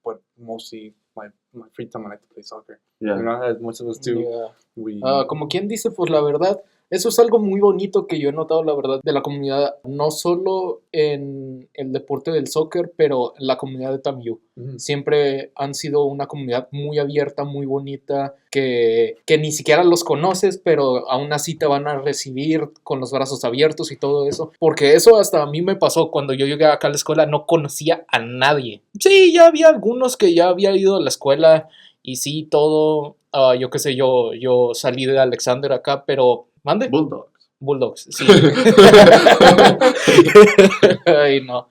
but mostly my free time I like to play soccer. Yeah. You know, as most of us do. Yeah. We Como quien dice, pues la verdad, eso es algo muy bonito que yo he notado, la verdad, de la comunidad, no solo en el deporte del soccer, pero en la comunidad de TAMIU. Mhm. Siempre han sido una comunidad muy abierta, muy bonita, que ni siquiera los conoces, pero aún así te van a recibir con los brazos abiertos y todo eso. Porque eso hasta a mí me pasó cuando yo llegué acá a la escuela, no conocía a nadie. Sí, ya había algunos que ya había ido a la escuela y sí, todo, yo qué sé, yo salí de Alexander acá, pero... ¿Mande? Bulldogs, sí. Ay, no.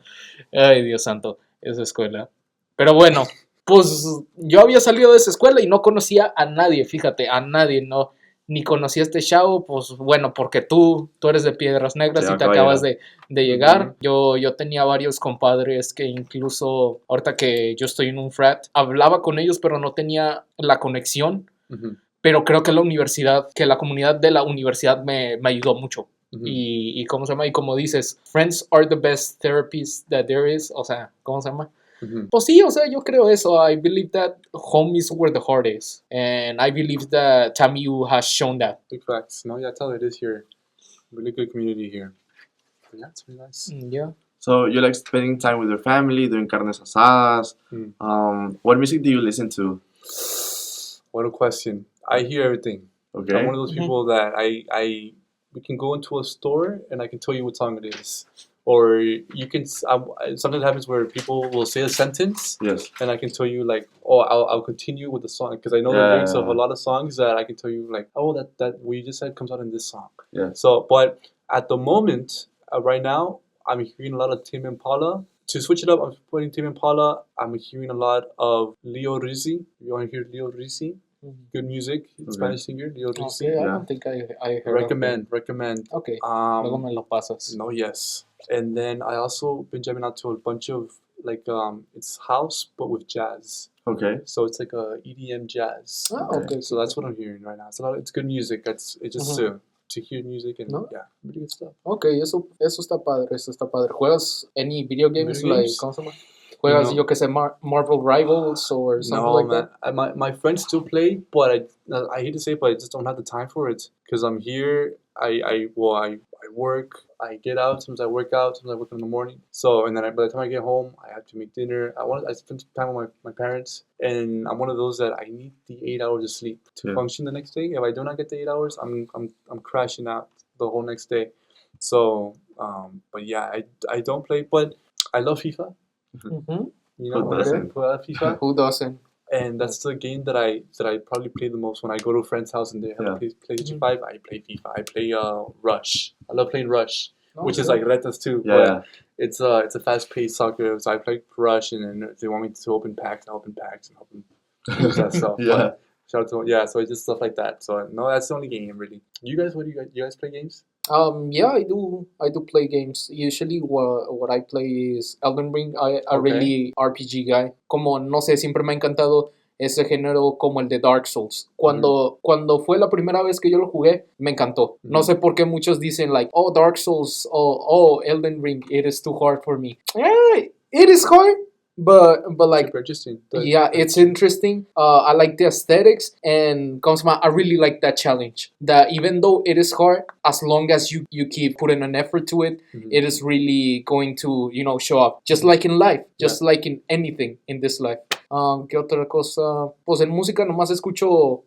Ay, Dios santo, esa escuela. Pero bueno, pues yo había salido de esa escuela y no conocía a nadie, fíjate, a nadie, no. Ni conocía a este chavo, pues bueno, porque tú eres de Piedras Negras Sí, y te acaba de acabas de llegar. Ujú. Yo tenía varios compadres que incluso, ahorita que yo estoy en un frat, hablaba con ellos, pero no tenía la conexión. Mhm. Pero creo que la comunidad de la universidad me ayudó mucho. Mhm. Y ¿cómo se llama? Y como dices, friends are the best therapies that there is. O sea, ¿cómo se llama? Mhm. Pues sí, o sea, yo creo eso. I believe that home is where the heart is. And I believe that TAMIU has shown that. Big facts. No, yeah, tell it is here. Really good community here. But yeah, it's really nice. Yeah. So you like spending time with your family, doing carnes asadas. What music do you listen to? What a question. I hear everything. Okay. I'm one of those people that we can go into a store and I can tell you what song it is. Or you can, something happens where people will say a sentence Yes. and I can tell you like, oh, I'll continue with the song because I know the lyrics of a lot of songs that I can tell you like, oh, that what you just said comes out in this song. Yeah. So, but at the moment, right now, I'm hearing a lot of Tame Impala. To switch it up, I'm putting Tame Impala. I'm hearing a lot of Leo Rizzi. You want to hear Leo Rizzi? Good music, Spanish singer, Leo Rizzi. Okay, I Yeah. don't think I heard of him. Recommend. Okay, luego Um, me lo pasas. no, yes. And then I also been jamming out to a bunch of like it's house but with jazz. Okay. So it's like a EDM jazz. Ah, okay. So that's what I'm hearing right now. It's good music. It's just to hear music and No? yeah, really good stuff. Okay, eso está padre, eso está padre. ¿Juegas any video games? Video games? ¿Cómo se llama? ¿Juegas, No. yo que sé, Marvel Rivals or something No, like man. that? My friends still play, but I hate to say it, but I just don't have the time for it because I'm here. I work. I get out. Sometimes I work out. Sometimes I work in the morning. So and then by the time I get home, I have to make dinner. I spend time with my parents, and I'm one of those that I need the 8 hours of sleep to function the next day. If I do not get the 8 hours, I'm crashing out the whole next day. So but yeah, I don't play, but I love FIFA. Mm-hmm. You know, Who doesn't? I love FIFA. Who doesn't? And that's the game that I probably play the most when I go to a friend's house and they have a PlayStation 5. I play FIFA. I play Rush. I love playing Rush. which is like retas too. Yeah, but yeah. it's a fast-paced soccer. So I play Russian, and if they want me to open packs, I open packs and help them use that stuff. Yeah. But shout out to so it's just stuff like that. So no, that's the only game really. You guys, you guys play games? Yeah, I do play games. Usually what I play is Elden Ring. I Okay. really RPG guy. Como no sé, siempre me ha encantado ese género como el de Dark Souls. Cuando fue la primera vez que yo lo jugué, me encantó. No sé por qué muchos dicen like, oh, Dark Souls, oh, Elden Ring, it is too hard for me. It is hard, but like, Super interesting. yeah, it's interesting. I like the aesthetics, and I really like that challenge. That even though it is hard, as long as you keep putting an effort to it, it is really going to show up. Just like in life, just like in anything in this life. ¿Qué otra cosa? Pues en música nomás escucho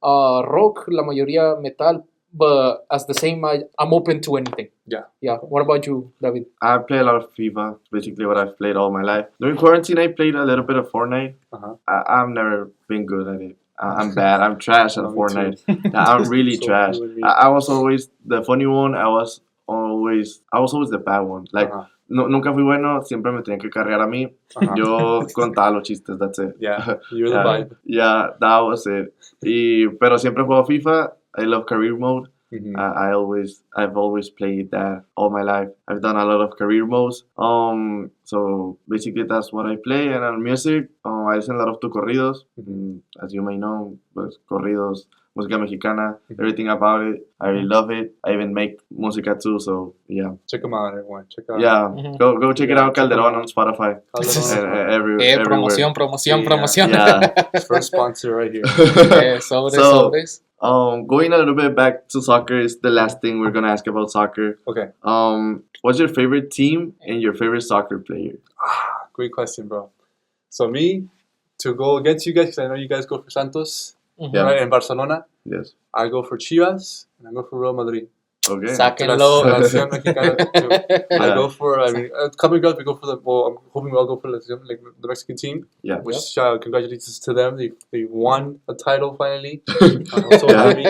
rock, la mayoría metal. But as the same, I'm open to anything. Yeah. What about you, David? I play a lot of FIFA. Basically, what I've played all my life. During quarantine, I played a little bit of Fortnite. I've never been good at it. I'm bad. I'm trash at Fortnite. I'm really trash. I was always the funny one. I was always the bad one. Like nunca fui bueno. Siempre me tenían que cargar a mí. Yo contaba los chistes. That's it. Yeah, you're the vibe. Yeah, that was it. Pero siempre juego FIFA. I love career mode. I've always played that all my life. I've done a lot of career modes. So basically that's what I play. And on music, I listen a lot of to corridos. As you may know, pues, corridos, música mexicana, everything about it. I really love it. I even make música too. So yeah. Check them out, everyone. Check out. Yeah, go check it out. Calderon on Spotify. Everywhere. Promoción. Yeah. First sponsor right here. Sobres. Going a little bit back to soccer is the last thing we're gonna ask about soccer. Okay. What's your favorite team and your favorite soccer player? Great question, bro. So me, to go against you guys, because I know you guys go for Santos, right? In Barcelona. Yes. I go for Chivas and I go for Real Madrid. Okay. Sáquenlo. I go for, coming up, we go for I'm hoping we all go for the Mexican team. Yeah. Which, congratulations to them. They won a title finally. I'm so happy.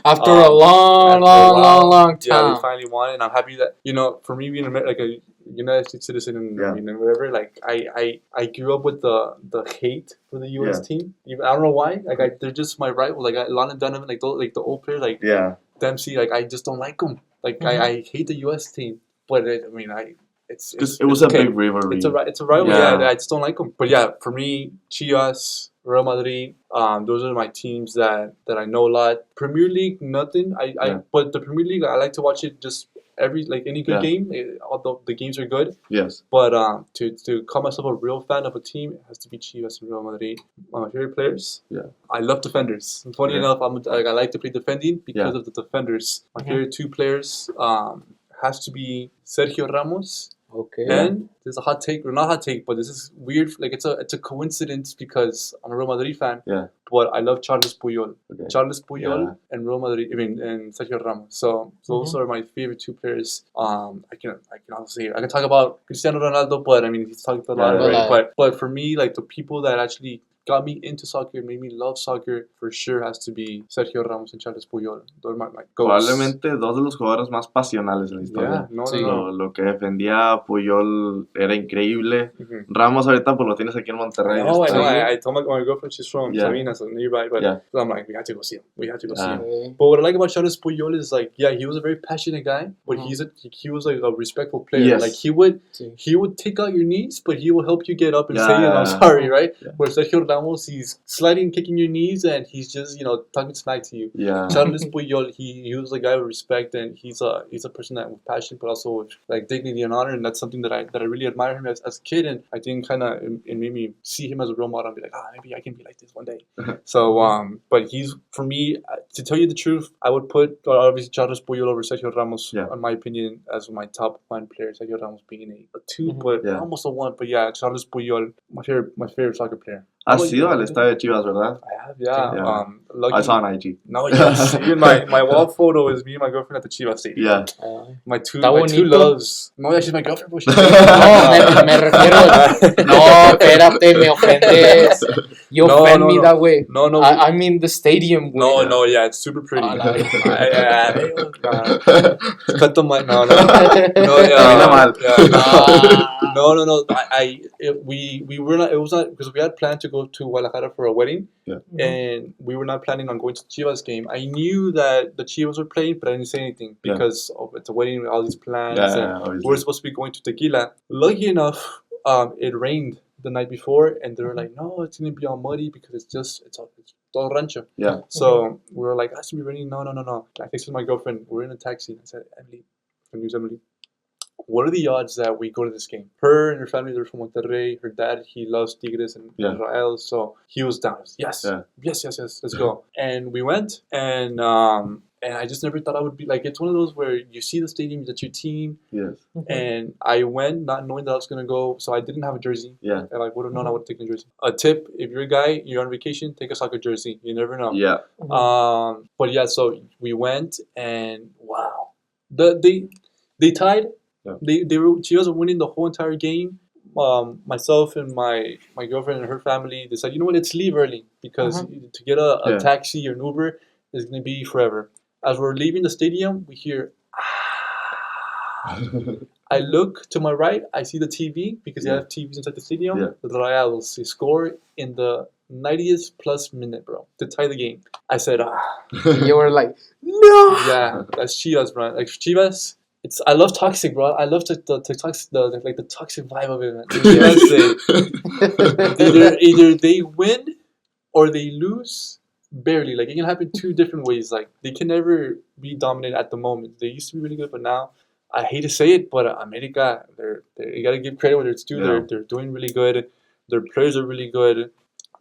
After a long time. Yeah, they finally won, and I'm happy that, for me being like a United States citizen and whatever, like I grew up with the hate for the U.S. team. I don't know why. Like they're just my rival. Like Lana Donovan, like the old players, like Dempsey. Like I just don't like them. Like I hate the U.S. team. But it was a big rivalry. It's a rivalry. Yeah, I just don't like them. But yeah, for me, Chivas, Real Madrid, those are my teams that I know a lot. Premier League, nothing. But the Premier League, I like to watch it just any good game. Although the games are good. Yes. But to call myself a real fan of a team, it has to be Chivas and Real Madrid. My favorite players. Yeah. I love defenders. Funny enough, I like to play defending because of the defenders. My favorite two players has to be Sergio Ramos. Okay. And there's a hot take, or not hot take, but this is weird. Like it's a coincidence because I'm a Real Madrid fan. Yeah. But I love Charles Puyol. Okay. Charles Puyol and Real Madrid. and Sergio Ramos. So those are my favorite two players. I can also say I can talk about Cristiano Ronaldo, but I mean he's talked a lot, right? But for me, like the people that actually got me into soccer, made me love soccer, for sure has to be Sergio Ramos and Charles Puyol. Those are my goals. Probablemente dos de los jugadores más pasionales en la historia. Lo que defendía Puyol era increíble. Ramos ahorita pues lo tienes aquí en Monterrey. I told my girlfriend, she's from Sabina, so nearby, but I'm like, we have to go see him. But what I like about Charles Puyol is like, he was a very passionate guy, but he was like a respectful player. Yes. Like he would take out your knees, but he will help you get up and say, I'm sorry, right? Where Sergio Ramos, he's sliding, kicking your knees, and he's just talking smack to you. Yeah. Charles Puyol, he was a guy with respect, and he's a person that with passion, but also with like dignity and honor, and that's something that I really admire him as a kid, and I think kind of it made me see him as a role model and be like, maybe I can be like this one day. So but he's, for me, to tell you the truth, I would put obviously Charles Puyol over Sergio Ramos, in my opinion, as my top one player. Sergio Ramos being a 2, but almost a 1. But yeah, Charles Puyol, my favorite soccer player. Has sido al estadio de Chivas, ¿verdad? I have, yeah. I saw on IG. No, yes. Even my wall photo is me and my girlfriend at the Chivas stadium. Yeah. My two loves. No, yeah, she's my girlfriend. No, me refiero. No, espérate, me ofendes. You No, offend no, me no. that way. No, no. I mean the stadium. No, güey. no, yeah, it's super pretty. Ah, la Cut my no, no, no, Termina mal. yeah, no. We were not. It was not because we had planned to go to Guadalajara for a wedding, Yeah. and we were not planning on going to the Chivas game. I knew that the Chivas were playing, but I didn't say anything Yeah. because it's a wedding with all these plans, Yeah, and obviously. we were supposed to be going to Tequila. Lucky enough, it rained the night before, and they were like, "No, it's gonna be all muddy because it's all rancho." Yeah. So we were like, "I should be raining." No. I texted my girlfriend. We're in a taxi. I said, "Emily, Emily, what are the odds that we go to this game?" Her and her family, they're from Monterrey. Her dad, he loves Tigres and Yeah. Israel, so he was down. Yes, Yeah. yes, let's go. And we went, and I just never thought I would be like. It's one of those where you see the stadium, that's your team, Yes. and I went not knowing that I was gonna go, so I didn't have a jersey. Yeah. And I would have known I would have taken a jersey. A tip: if you're a guy, you're on vacation, take a soccer jersey. You never know. Yeah. But yeah, so we went, and wow, they tied. Yeah. Chivas were winning the whole entire game. Myself and my girlfriend and her family decided, you know what, let's leave early because to get a Yeah. taxi or an Uber is gonna be forever. As we're leaving the stadium, we hear. I look to my right. I see the TV because they Yeah. have TVs inside the stadium. Yeah. The Rayados, they score in the 90th plus minute, bro, to tie the game. I said, You were like, no. yeah, that's Chivas, bro. Like Chivas, I love toxic, bro. I love the toxic vibe of it, man. Chivas, either they win or they lose barely. Like it can happen two different ways. Like they can never be dominant at the moment. They used to be really good, but now I hate to say it, but America, you gotta give credit where it's due. Yeah. They're doing really good. Their players are really good.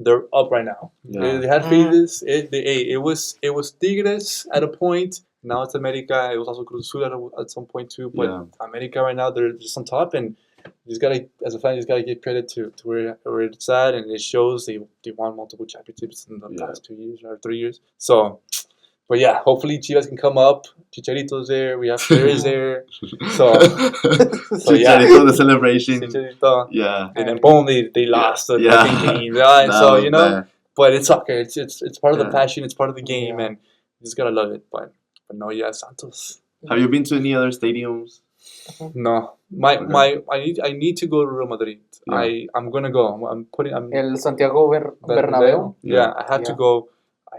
They're up right now. Yeah. They had phases. It was Tigres at a point. Now it's America. It was also Cruz Azul at some point too. But Yeah. America right now, they're just on top, and you just gotta, as a fan, you just gotta give credit to where it's at, and it shows they won multiple championships in the past 2 years or 3 years. So, but yeah, hopefully Chivas can come up. Chicharito's there. We have players there. So yeah. Chicharito, the celebration. Chicharito. Yeah. And then boom, they lost the Yeah. fucking game, right? That So was you know, bad. but it's soccer. It's part of the Yeah. passion. It's part of the game, Yeah. and you just gotta love it. But no, yeah, Santos. Have you been to any other stadiums? No, I need to go to Real Madrid. Yeah. I'm gonna go. I'm El Santiago Bernabéu. Yeah, I have to Yeah. go. I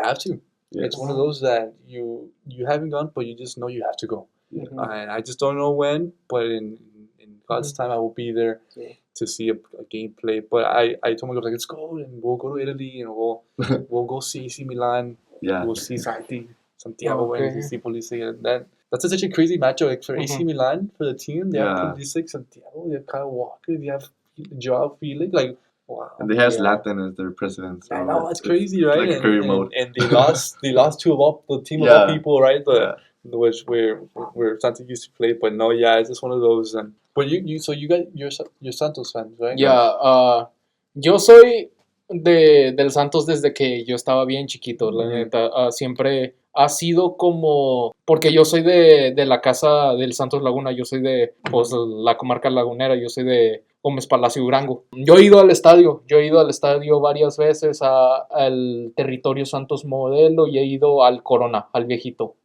have to. Yeah. It's one of those that you haven't gone, but you just know you have to go. Mhm. And I just don't know when, but in God's time, I will be there Yeah. to see a gameplay. But I told my girl, like, let's go, and we'll go to Italy, and we'll go see AC Milan. Yeah. We'll see Santiago Okay. and see Police. And that's such a crazy matchup. Like for AC Milan, for the team, they Yeah. have Police, Santiago, they have Kyle Walker, they have Joao Felix. Like, wow. And they have Yeah. Zlatan as their president. So I know, it's crazy, right? like career mode. And they lost two of all the team of Yeah. all people, right? Yeah. Which where Santos used to play, but no, yeah, it's just one of those. And but you got you're Santos fans, right? Ya, yo soy del Santos desde que yo estaba bien chiquito, la neta. Siempre ha sido como, porque yo soy de la casa del Santos Laguna, yo soy de pues, la comarca lagunera, yo soy de Gómez Palacio Durango. Yo he ido al estadio varias veces, al territorio Santos Modelo, y he ido al Corona, al viejito.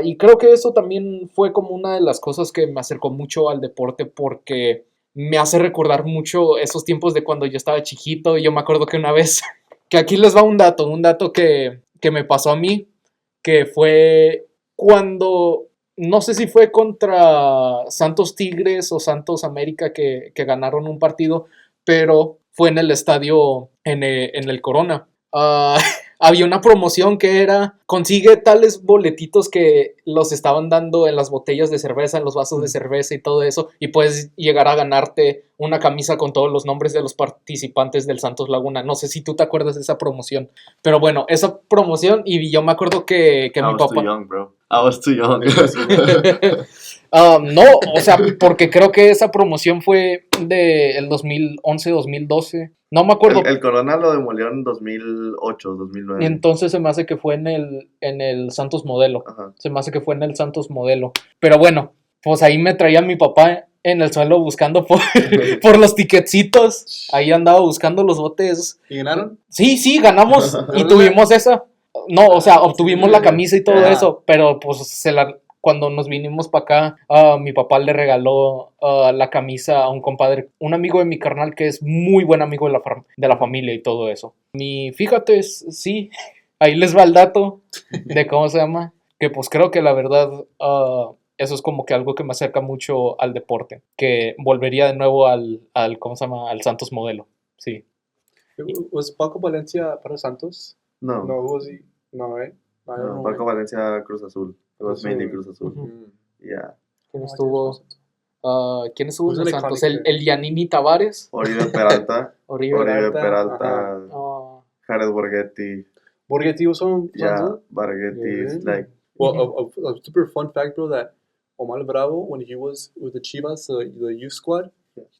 Y creo que eso también fue como una de las cosas que me acercó mucho al deporte, porque me hace recordar mucho esos tiempos de cuando yo estaba chiquito. Y yo me acuerdo que una vez, que aquí les va un dato que me pasó a mí, que fue cuando, no sé si fue contra Santos Tigres o Santos América que ganaron un partido, pero fue en el estadio, en el Corona. Había una promoción que era, consigue tales boletitos que los estaban dando en las botellas de cerveza, en los vasos de cerveza y todo eso, y puedes llegar a ganarte una camisa con todos los nombres de los participantes del Santos Laguna. No sé si tú te acuerdas de esa promoción, pero bueno, esa promoción, y yo me acuerdo que I mi was papá... too young, bro. I was too young. No, o sea, porque creo que esa promoción fue del 2011-2012. No me acuerdo. El Corona lo demolieron en 2008, 2009. Entonces se me hace que fue en el Santos Modelo. Ajá. Se me hace que fue en el Santos Modelo. Pero bueno, pues ahí me traía mi papá en el suelo buscando por los ticketcitos. Ahí andaba buscando los botes. ¿Y ganaron? Sí, ganamos y tuvimos esa. No, o sea, obtuvimos la camisa y todo eso, pero pues cuando nos vinimos para acá, mi papá le regaló la camisa a un compadre, un amigo de mi carnal que es muy buen amigo de la familia y todo eso. Fíjate, sí, ahí les va el dato de cómo se llama, que pues creo que la verdad eso es como que algo que me acerca mucho al deporte, que volvería de nuevo al ¿cómo se llama? Al Santos modelo, sí. ¿Was Paco Valencia para Santos? No, No, was he? No, right? I don't no, know. Paco Valencia, Cruz Azul. It was Cruz mainly Azul. Cruz Azul. Mm. Yeah. ¿Quién No, estuvo? ¿Quién estuvo Who's en an Santos? iconic El Giannini Tavares. Oribe Peralta. Oribe. Oribe Peralta, Peralta. Jared Borghetti. Borghetti was on Yeah, Santos? Borghetti is Really? like, Well, a super fun fact, bro, that Omar Bravo, when he was with the Chivas, the youth squad,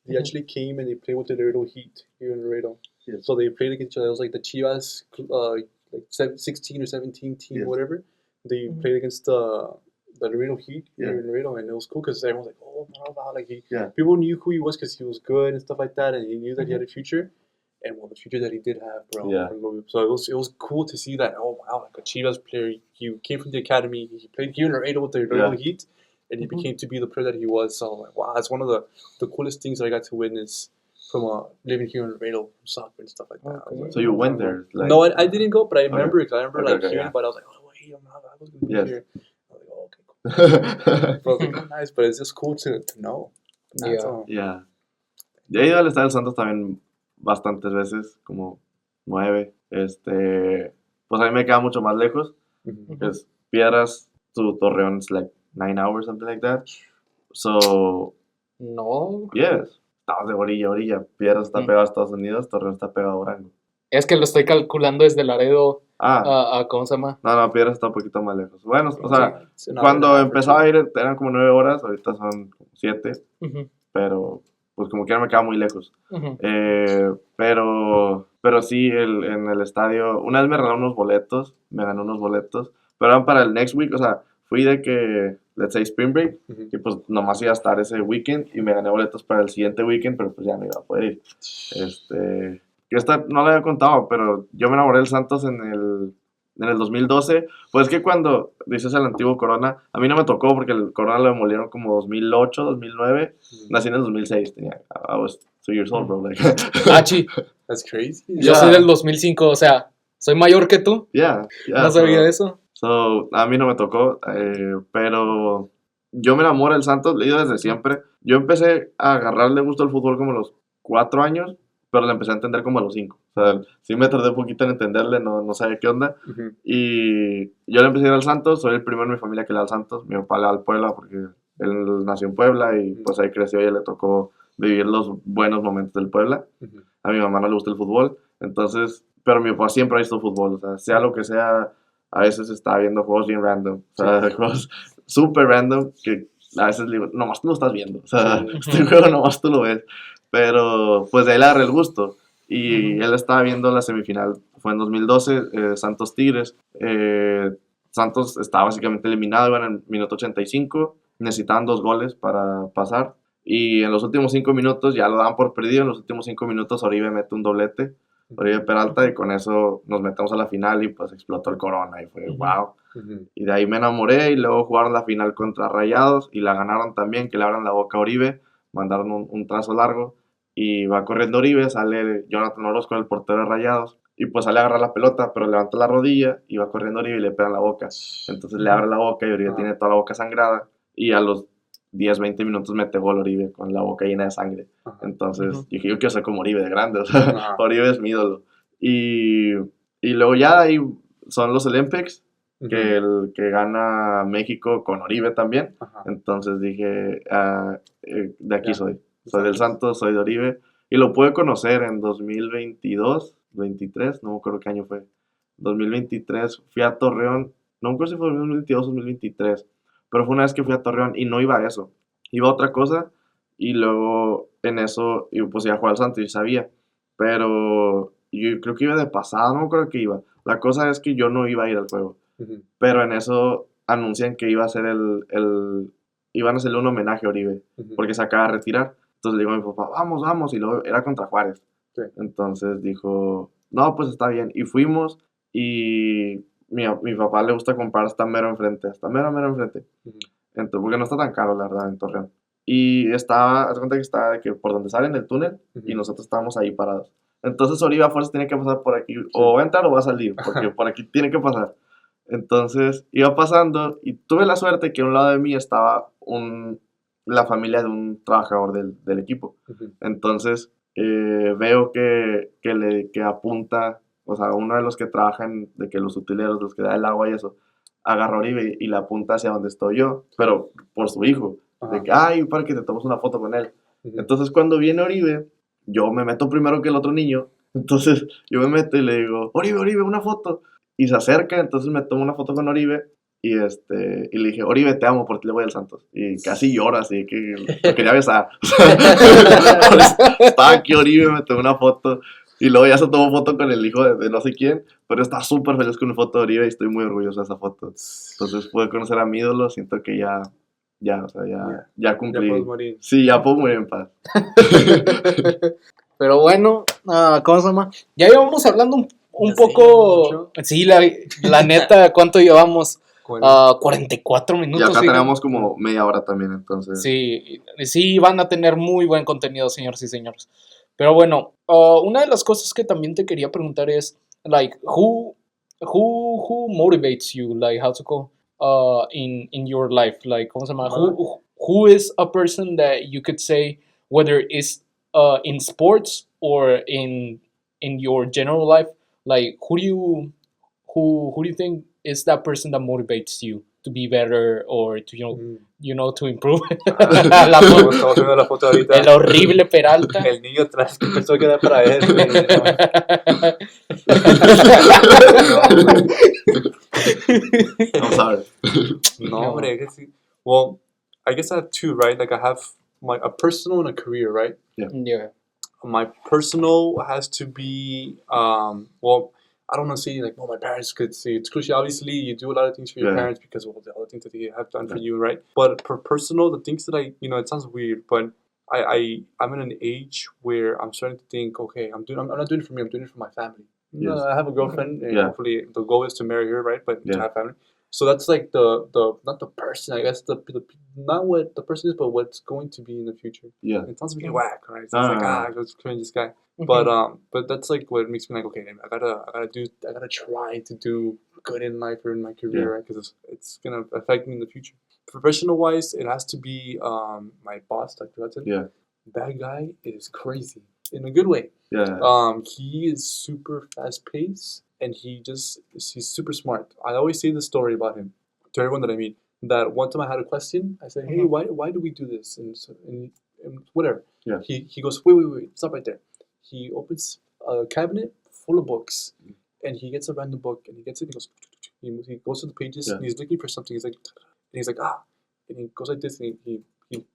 they actually came and they played with the Laredo Heat here in Laredo. Yes. So they played against each other. It was like the Chivas, like 16 or 17 team, Yes. whatever. They Mhm. played against the Laredo Heat here Yeah. in Laredo, and it was cool because everyone was like, "Oh, Bravo!" Like Yeah. people knew who he was because he was good and stuff like that, and he knew that he had a future. And well, the future that he did have, bro. Yeah. So it was cool to see that. Oh wow, like a Chivas player. He came from the academy. He played here in Laredo with the Laredo Heat, and he Mhm. became to be the player that he was. So I'm like, wow, that's one of the coolest things that I got to witness from living here in Laredo, soccer and stuff like that. I was Okay. like, so you oh, went wow. there? Like, No, I didn't go, but I remember. Cause I remember Okay, like okay, hearing yeah. about it. I was like, oh wait, I was gonna be Yes. here. I was like, oh, okay, cool. Bro, like, yeah. oh, nice, but it's just cool to know. That's Yeah. all. Yo he ido al Estadio del Santos también bastantes veces, como 9. Pues a mí me queda mucho más lejos. Mhm. Because Piedras to Torreón is like 9 hours, something like that. So, No, yes. Estamos de orilla a orilla. Piedras está Ujú. pegado a Estados Unidos, Torreón está pegado a Durango. es que lo estoy calculando desde Laredo Ah, a ¿cómo se llama? no, Piedras está un poquito más lejos. Bueno, o sea, It's an hour and a cuando half or empezaba two. a ir eran como 9 horas, ahorita son 7, Ujú, pero pues como quiera me queda muy lejos. ujú. Pero sí, en el estadio, una vez me regalaron unos boletos, pero eran para el next week, o sea, fui de que, let's say, Spring Break, Mhm. y pues nomás iba a estar ese weekend, y me gané boletos para el siguiente weekend, pero pues ya no iba a poder ir. Que esta no lo había contado, pero yo me enamoré del Santos en el 2012, pues es que cuando dices el antiguo Corona, a mí no me tocó porque el Corona lo demolieron como 2008, 2009, nací en el 2006, I was 2 years old, bro, like, Chi, That's crazy. yo Yeah. soy del 2005, o sea, soy mayor que tú. yeah, No sabía eso. So, a mí no me tocó, pero yo me enamoro del Santos, le he ido desde siempre. Yo empecé a agarrarle gusto al fútbol como a los 4 años, pero le empecé a entender como a los 5. O sea, sí me tardé un poquito en entenderle, no sabía qué onda. Mhm. Y yo le empecé a ir al Santos, soy el primero en mi familia que le da al Santos. Mi papá le da al Puebla porque él nació en Puebla y pues ahí creció y le tocó vivir los buenos momentos del Puebla. Mhm. A mi mamá no le gusta el fútbol, entonces, pero mi papá siempre ha visto fútbol, o sea lo que sea, a veces está viendo juegos bien random, o sea, juegos súper random que a veces le digo, nomás tú lo estás viendo, o sea, Sí. este juego nomás tú lo ves, pero pues de ahí le agarré el gusto, y él estaba viendo la semifinal, fue en 2012, Santos Tigres, Santos estaba básicamente eliminado, iban en el minuto 85, necesitaban 2 goles para pasar, y en los últimos 5 minutos ya lo daban por perdido. En los últimos 5 minutos Oribe mete un doblete, Oribe Peralta, y con eso nos metemos a la final y pues explotó el Corona y fue wow. Mhm. Y de ahí me enamoré y luego jugaron la final contra Rayados y la ganaron también, que le abran la boca a Oribe, mandaron un trazo largo y va corriendo Oribe, sale Jonathan Orozco, el portero de Rayados, y pues sale a agarrar la pelota, pero levanta la rodilla y va corriendo Oribe y le pega en la boca. Entonces le abre la boca y Oribe tiene toda la boca sangrada y a los 10, 20 minutos mete gol Oribe con la boca llena de sangre. Ajá. Entonces dije, yo quiero ser como Oribe de grande, o sea, Ajá. Oribe es mi ídolo. Y luego ya ahí son los Olympics, que el que gana México con Oribe también. Ajá. Entonces dije, de aquí Ya. soy del Santos, soy de Oribe. Y lo pude conocer en 2022, 23, no me acuerdo qué año fue. 2023 fui a Torreón, no me acuerdo si fue 2022 o 2023, pero fue una vez que fui a Torreón y no iba a eso, iba a otra cosa y luego en eso pues iba a jugar al Santos, yo sabía, pero yo creo que iba de pasada, no me acuerdo qué iba. La cosa es que yo no iba a ir al juego, Mhm. pero en eso anuncian que iba a ser el iban a hacerle un homenaje a Oribe, Ujú. porque se acaba de retirar. Entonces le digo a mi papá, vamos, vamos, y luego era contra Juárez. Sí. Entonces dijo, no, pues está bien. Y fuimos, y mi papá le gusta comprar hasta mero enfrente, mero enfrente. Ujú. Entonces, porque no está tan caro, la verdad, en Torreón. Y estaba, haz de cuenta que estaba de que por donde sale en el túnel, y Ujú. nosotros estábamos ahí parados. Entonces Oribe a fuerza tiene que pasar por aquí, o va a entrar o va a salir, porque por aquí tiene que pasar. Entonces iba pasando y tuve la suerte que a un lado de mí estaba la familia de un trabajador del equipo. Ujú. Entonces veo que apunta, o sea, uno de los que trabajan, de que los utileros, los que da el agua y eso, agarra a Oribe y la apunta hacia donde estoy yo, pero por su hijo, de Ajá. que, ay, para que te tomes una foto con él. Ujú. Entonces cuando viene Oribe, yo me meto primero que el otro niño, entonces yo me meto y le digo, Oribe, una foto. Y se acerca, entonces me tomo una foto con Oribe y le dije, Oribe, te amo, porque le voy al Santos. Y casi lloro, así que lo quería besar. Estaba aquí Oribe, me tomé una foto y luego ya se tomó foto con el hijo de no sé quién, pero está súper feliz con una foto de Oribe y estoy muy orgulloso de esa foto. Entonces pude conocer a mi ídolo, siento que o sea, ya Ya cumplí. puedes morir. Sí, ya puedo morir en paz. Pero bueno, ¿cómo se llama? Ya llevamos hablando un Ya sé, poco. mucho. Sí, la neta, ¿cuánto llevamos? ¿Cuál 44 Y minutos. acá fíjate. tenemos como media hora también, entonces. Sí, sí, van a tener muy buen contenido, señores y señores. Pero bueno, una de las cosas que también te quería preguntar es, like, who motivates you, like, how to go, in your life, like, ¿cómo se llama? Who is a person that you could say, whether it's in sports or in your general life, like, who do you think is that person that motivates you to be better or to to improve? La Como foto- estamos viendo la foto ahorita. el horrible Peralta. El niño atrás que pensó que era para él. güey, I'm sorry. No, hombre, I guess well, I guess I have two, right? Like I have a personal and a career, right? Yeah. My personal has to be well, I don't want to say like, well, my parents could say it's crucial. Obviously, you do a lot of things for your Yeah. parents because of all the other things that they have done for you, right? But for personal, the things that it sounds weird, but I'm in an age where I'm starting to think, okay, I'm not doing it for me, I'm doing it for my family. Yes. I have a girlfriend, and Yeah. hopefully the goal is to marry her, right? But to Yeah. have family. So that's like the not the person, I guess the not what the person is, but what's going to be in the future. Yeah. It sounds really Mhm. whack, right? It's like let's cringe this guy. But that's like what makes me like, okay, I gotta try to do good in life or in my career, Yeah. right? Because it's gonna affect me in the future. Professional wise, it has to be my boss, Dr. Hudson. Yeah. That guy is crazy in a good way. Yeah. He is super fast paced and he's super smart. I always say the story about him to everyone that I meet. That one time I had a question. I said, "Hey, why do we do this?" And whatever. Yeah. He goes, wait, stop right there. He opens a cabinet full of books, and he gets a random book, and he gets it. And he goes to the pages, Yeah. and he's looking for something. He's like, and he goes like this, and he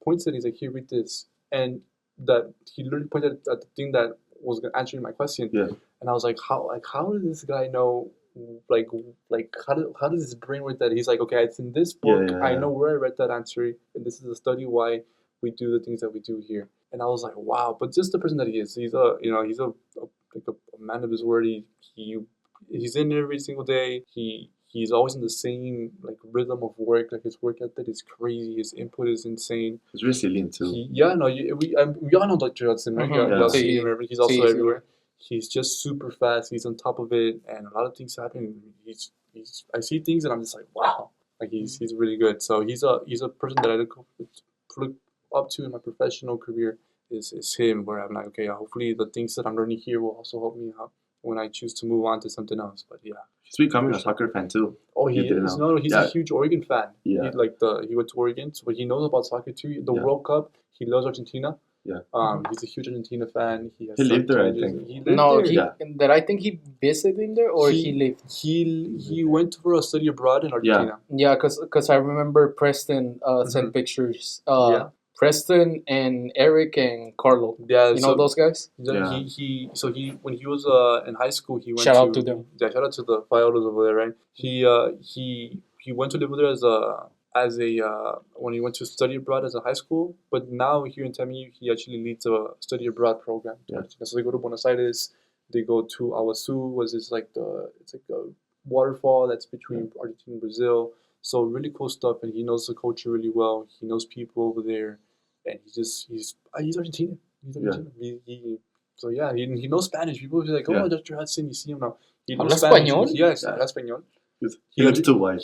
points it. And he's like, here, read this, and that he literally pointed at the thing that was answering my question. Yeah. And I was like, how did this guy know? Like how does his brain work that he's like, okay, it's in this book. Yeah. I know where I read that answer, and this is a study why we do the things that we do here. And I was like, wow. But just the person that he is, he's a man of his word. He's in every single day. He's always in the same like rhythm of work. Like his work ethic is crazy. His input is insane. It's resilient too. We all know Dr. Hudson, right? Mhm. Y'all Yeah. see him. He's also Sí, sí. everywhere. He's just super fast. He's on top of it, and a lot of things happen. I see things, and I'm just like, wow. Like he's really good. So he's a person that I look up to in my professional career is him. Where I'm like, okay, hopefully the things that I'm learning here will also help me out when I choose to move on to something else. But yeah. He's becoming a soccer fan too. Oh, he didn't is. know. No, he's Yeah. a huge Oregon fan. Yeah. He went to Oregon, so he knows about soccer too. The Yeah. World Cup, he loves Argentina. Yeah. He's a huge Argentina fan. He lived there, I jerseys. think. He lived No, there. I think he visited him there, or he lived. He went for a study abroad in Argentina. Yeah, because I remember Preston sent Mhm. pictures. Yeah. Preston and Eric and Carlo. Yeah, You know those guys? Yeah. He when he was in high school he went Shout out to them. Yeah, shout out to the Violas over there, right? He went to live there as a when he went to study abroad as a high school, but now here in TAMIU he actually leads a study abroad program. Yeah. So they go to Buenos Aires, they go to Iguazu, was it's like a waterfall that's between Argentina and Brazil. So really cool stuff, and he knows the culture really well. He knows people over there, and he's Argentinian. He's Argentinian. So yeah, he knows Spanish. People will be like, "Oh, Dr. Hudson, you see him now." He knows ¿Habla Spanish. español? Yeah, habla español. He looks too white.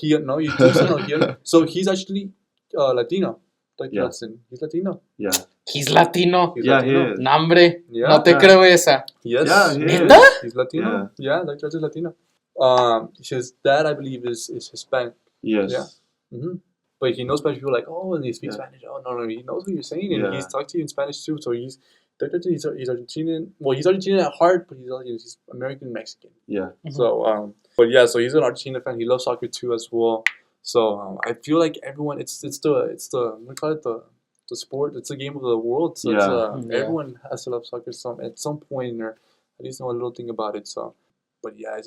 So he's actually Latino. Like Yeah. Hudson. He's Latino. Yeah. He's Latino. He's Yeah, Latino. he is. No, hombre, Yeah. no te Yeah. creo esa. Yes. Yeah, he ¿Neta? is. He's Latino. Yeah, Dr. Hudson is Latino. His dad, I believe, is Hispanic. Yes. Yeah. But he knows Spanish. People are like, oh, and he speaks Spanish. Oh, no, he knows what you're saying, and he's talked to you in Spanish too. So he's Argentinian. Well, he's Argentinian at heart, but he's American Mexican. Yeah. So, but yeah, so he's an Argentina fan. He loves soccer too as well. So I feel like everyone, it's the what do you call it, the sport. It's the game of the world. So everyone has to love soccer at some point, or at least know a little thing about it. So, but yeah,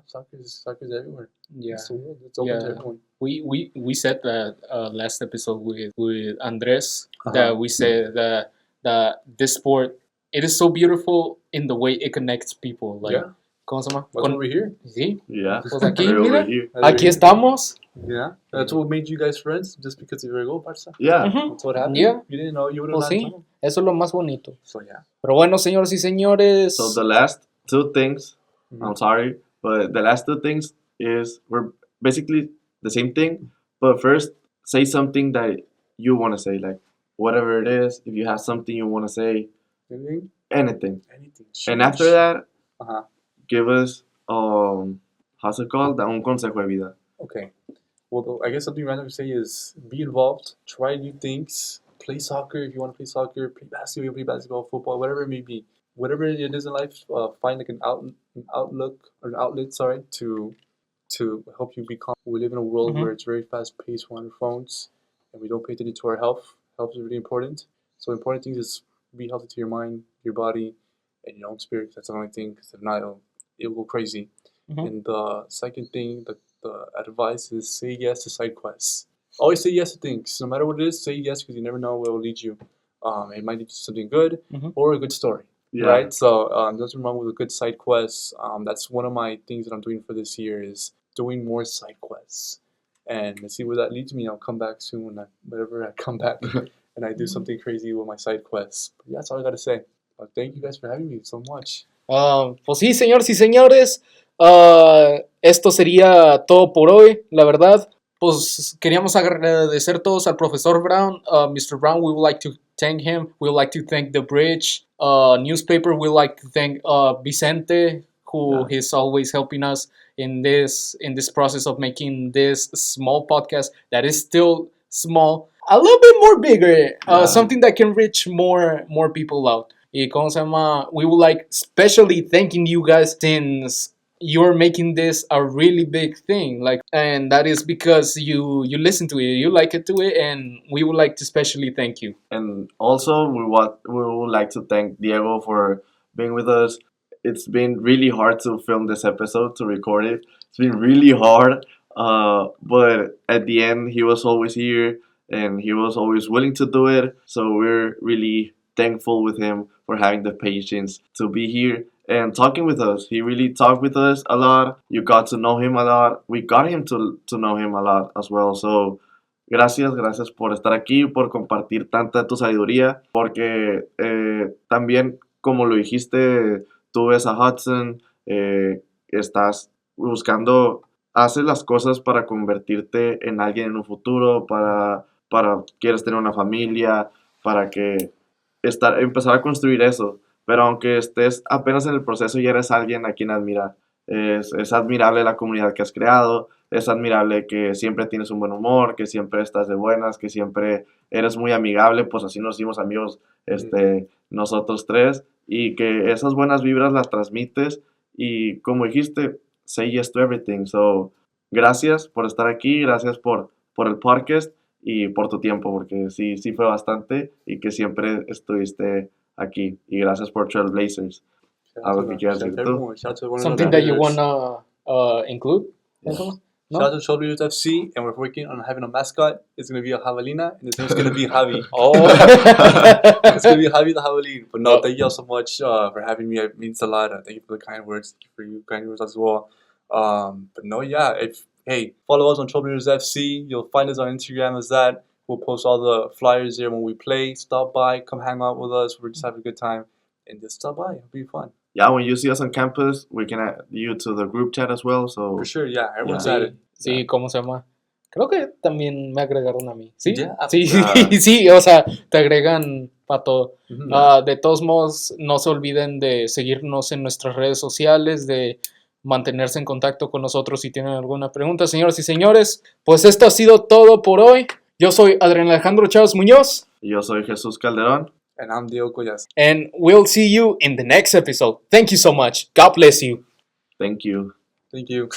soccer's everywhere. Yeah. It's the world. It's open to everyone. We said that last episode with Andres that we said that this sport, it is so beautiful in the way it connects people. Like, ¿cómo se llama? That's why we're here. Sí. Yeah. Pues aquí, We're mira, over here. aquí estamos. Yeah. That's what made you guys friends, just because of your goal, Barca. Yeah. That's what happened. Yeah. You didn't know you would have Pues sí, eso es lo más bonito. So yeah. Pero bueno, señores y señores. So the last two things, I'm sorry, but the last two things we're basically the same thing. But first, say something that you want to say, like whatever it is. If you have something you want to say, anything. And after that, give us how's it called? Un consejo de vida. Okay. Well, I guess something random to say is be involved, try new things, play soccer if you want to play soccer, play basketball, football, whatever it may be. Whatever it is in life, find like an outlet, to help you become. We live in a world where it's very fast paced. We're on our phones, and we don't pay attention to our health. Health is really important. So important things is be healthy to your mind, your body, and your own spirit. That's the only thing. Because if not, it'll go crazy. And the second thing, the advice is say yes to side quests. Always say yes to things. No matter what it is, say yes because you never know where it will lead you. It might lead to something good or a good story. Yeah. Right? So nothing wrong with a good side quest. That's one of my things that I'm doing for this year is doing more side quests. And let's see where that leads me. I'll come back soon. Whenever I come back and I do something crazy with my side quests. But yeah, that's all I got to say. Thank you guys for having me so much. Pues sí, señores y señores. Esto sería todo por hoy, la verdad. Pues queríamos agradecer todos al profesor Brown. Mr. Brown, we would like to thank him. We would like to thank the Bridge newspaper. We would like to thank Vicente, who is always helping us in this process of making this small podcast that is still small, a little bit more bigger, something that can reach more people out. Y ¿cómo se llama? We would like especially thanking you guys since you're making this a really big thing, and that is because you listen to it, you like it to it, and we would like to especially thank you. And also we would like to thank Diego for being with us. It's been really hard to film this episode, to record it. It's been really hard, but at the end he was always here and he was always willing to do it. So we're really thankful with him for having the patience to be here and talking with us. He really talked with us a lot. You got to know him a lot. We got him to know him a lot as well. So, gracias por estar aquí, por compartir tanta tu sabiduría. Porque también, como lo dijiste, tú ves a Hudson, estás buscando, haces las cosas para convertirte en alguien en un futuro, para quieres tener una familia, para que empezar a construir eso. Pero aunque estés apenas en el proceso, ya eres alguien a quien admirar. Es admirable la comunidad que has creado, es admirable que siempre tienes un buen humor, que siempre estás de buenas, que siempre eres muy amigable, pues así nos hicimos amigos nosotros tres, y que esas buenas vibras las transmites, y como dijiste, say yes to everything. So, gracias por estar aquí, gracias por el podcast y por tu tiempo, porque sí fue bastante, y que siempre estuviste aquí, y gracias por Trailblazers. Algo que quieras decir tú. Something that you wanna include? Yeah. No? Shout out to Trailblazers FC, and we're working on having a mascot. It's going to be a javelina, and his name's going to be Javi. Oh. It's going to be Javi the Javelin. But no, thank you all so much for having me. It means a lot. Thank you for the kind words. Thank you for your kind words as well. But no, yeah. Follow us on Trailblazers FC. You'll find us on Instagram as that. We'll post all the flyers there when we play. Stop by, come hang out with us. We're just having a good time. And just stop by. It'll be fun. Yeah, when you see us on campus, we can add you to the group chat as well. So For sure, yeah. Everyone's Yeah. at it. Sí, ¿cómo se llama? Creo que también me agregaron a mí. ¿Sí? Yeah. Sí, Ah. sí, o sea, te agregan para todo. Mhm. De todos modos, no se olviden de seguirnos en nuestras redes sociales, de mantenerse en contacto con nosotros si tienen alguna pregunta. Señoras y señores, pues esto ha sido todo por hoy. Yo soy Adrian Alejandro Chavez Muñoz, yo soy Jesús Calderón. And I'm Diego Collas. and we'll see you in the next episode. Thank you so much. God bless you. Thank you. Thank you.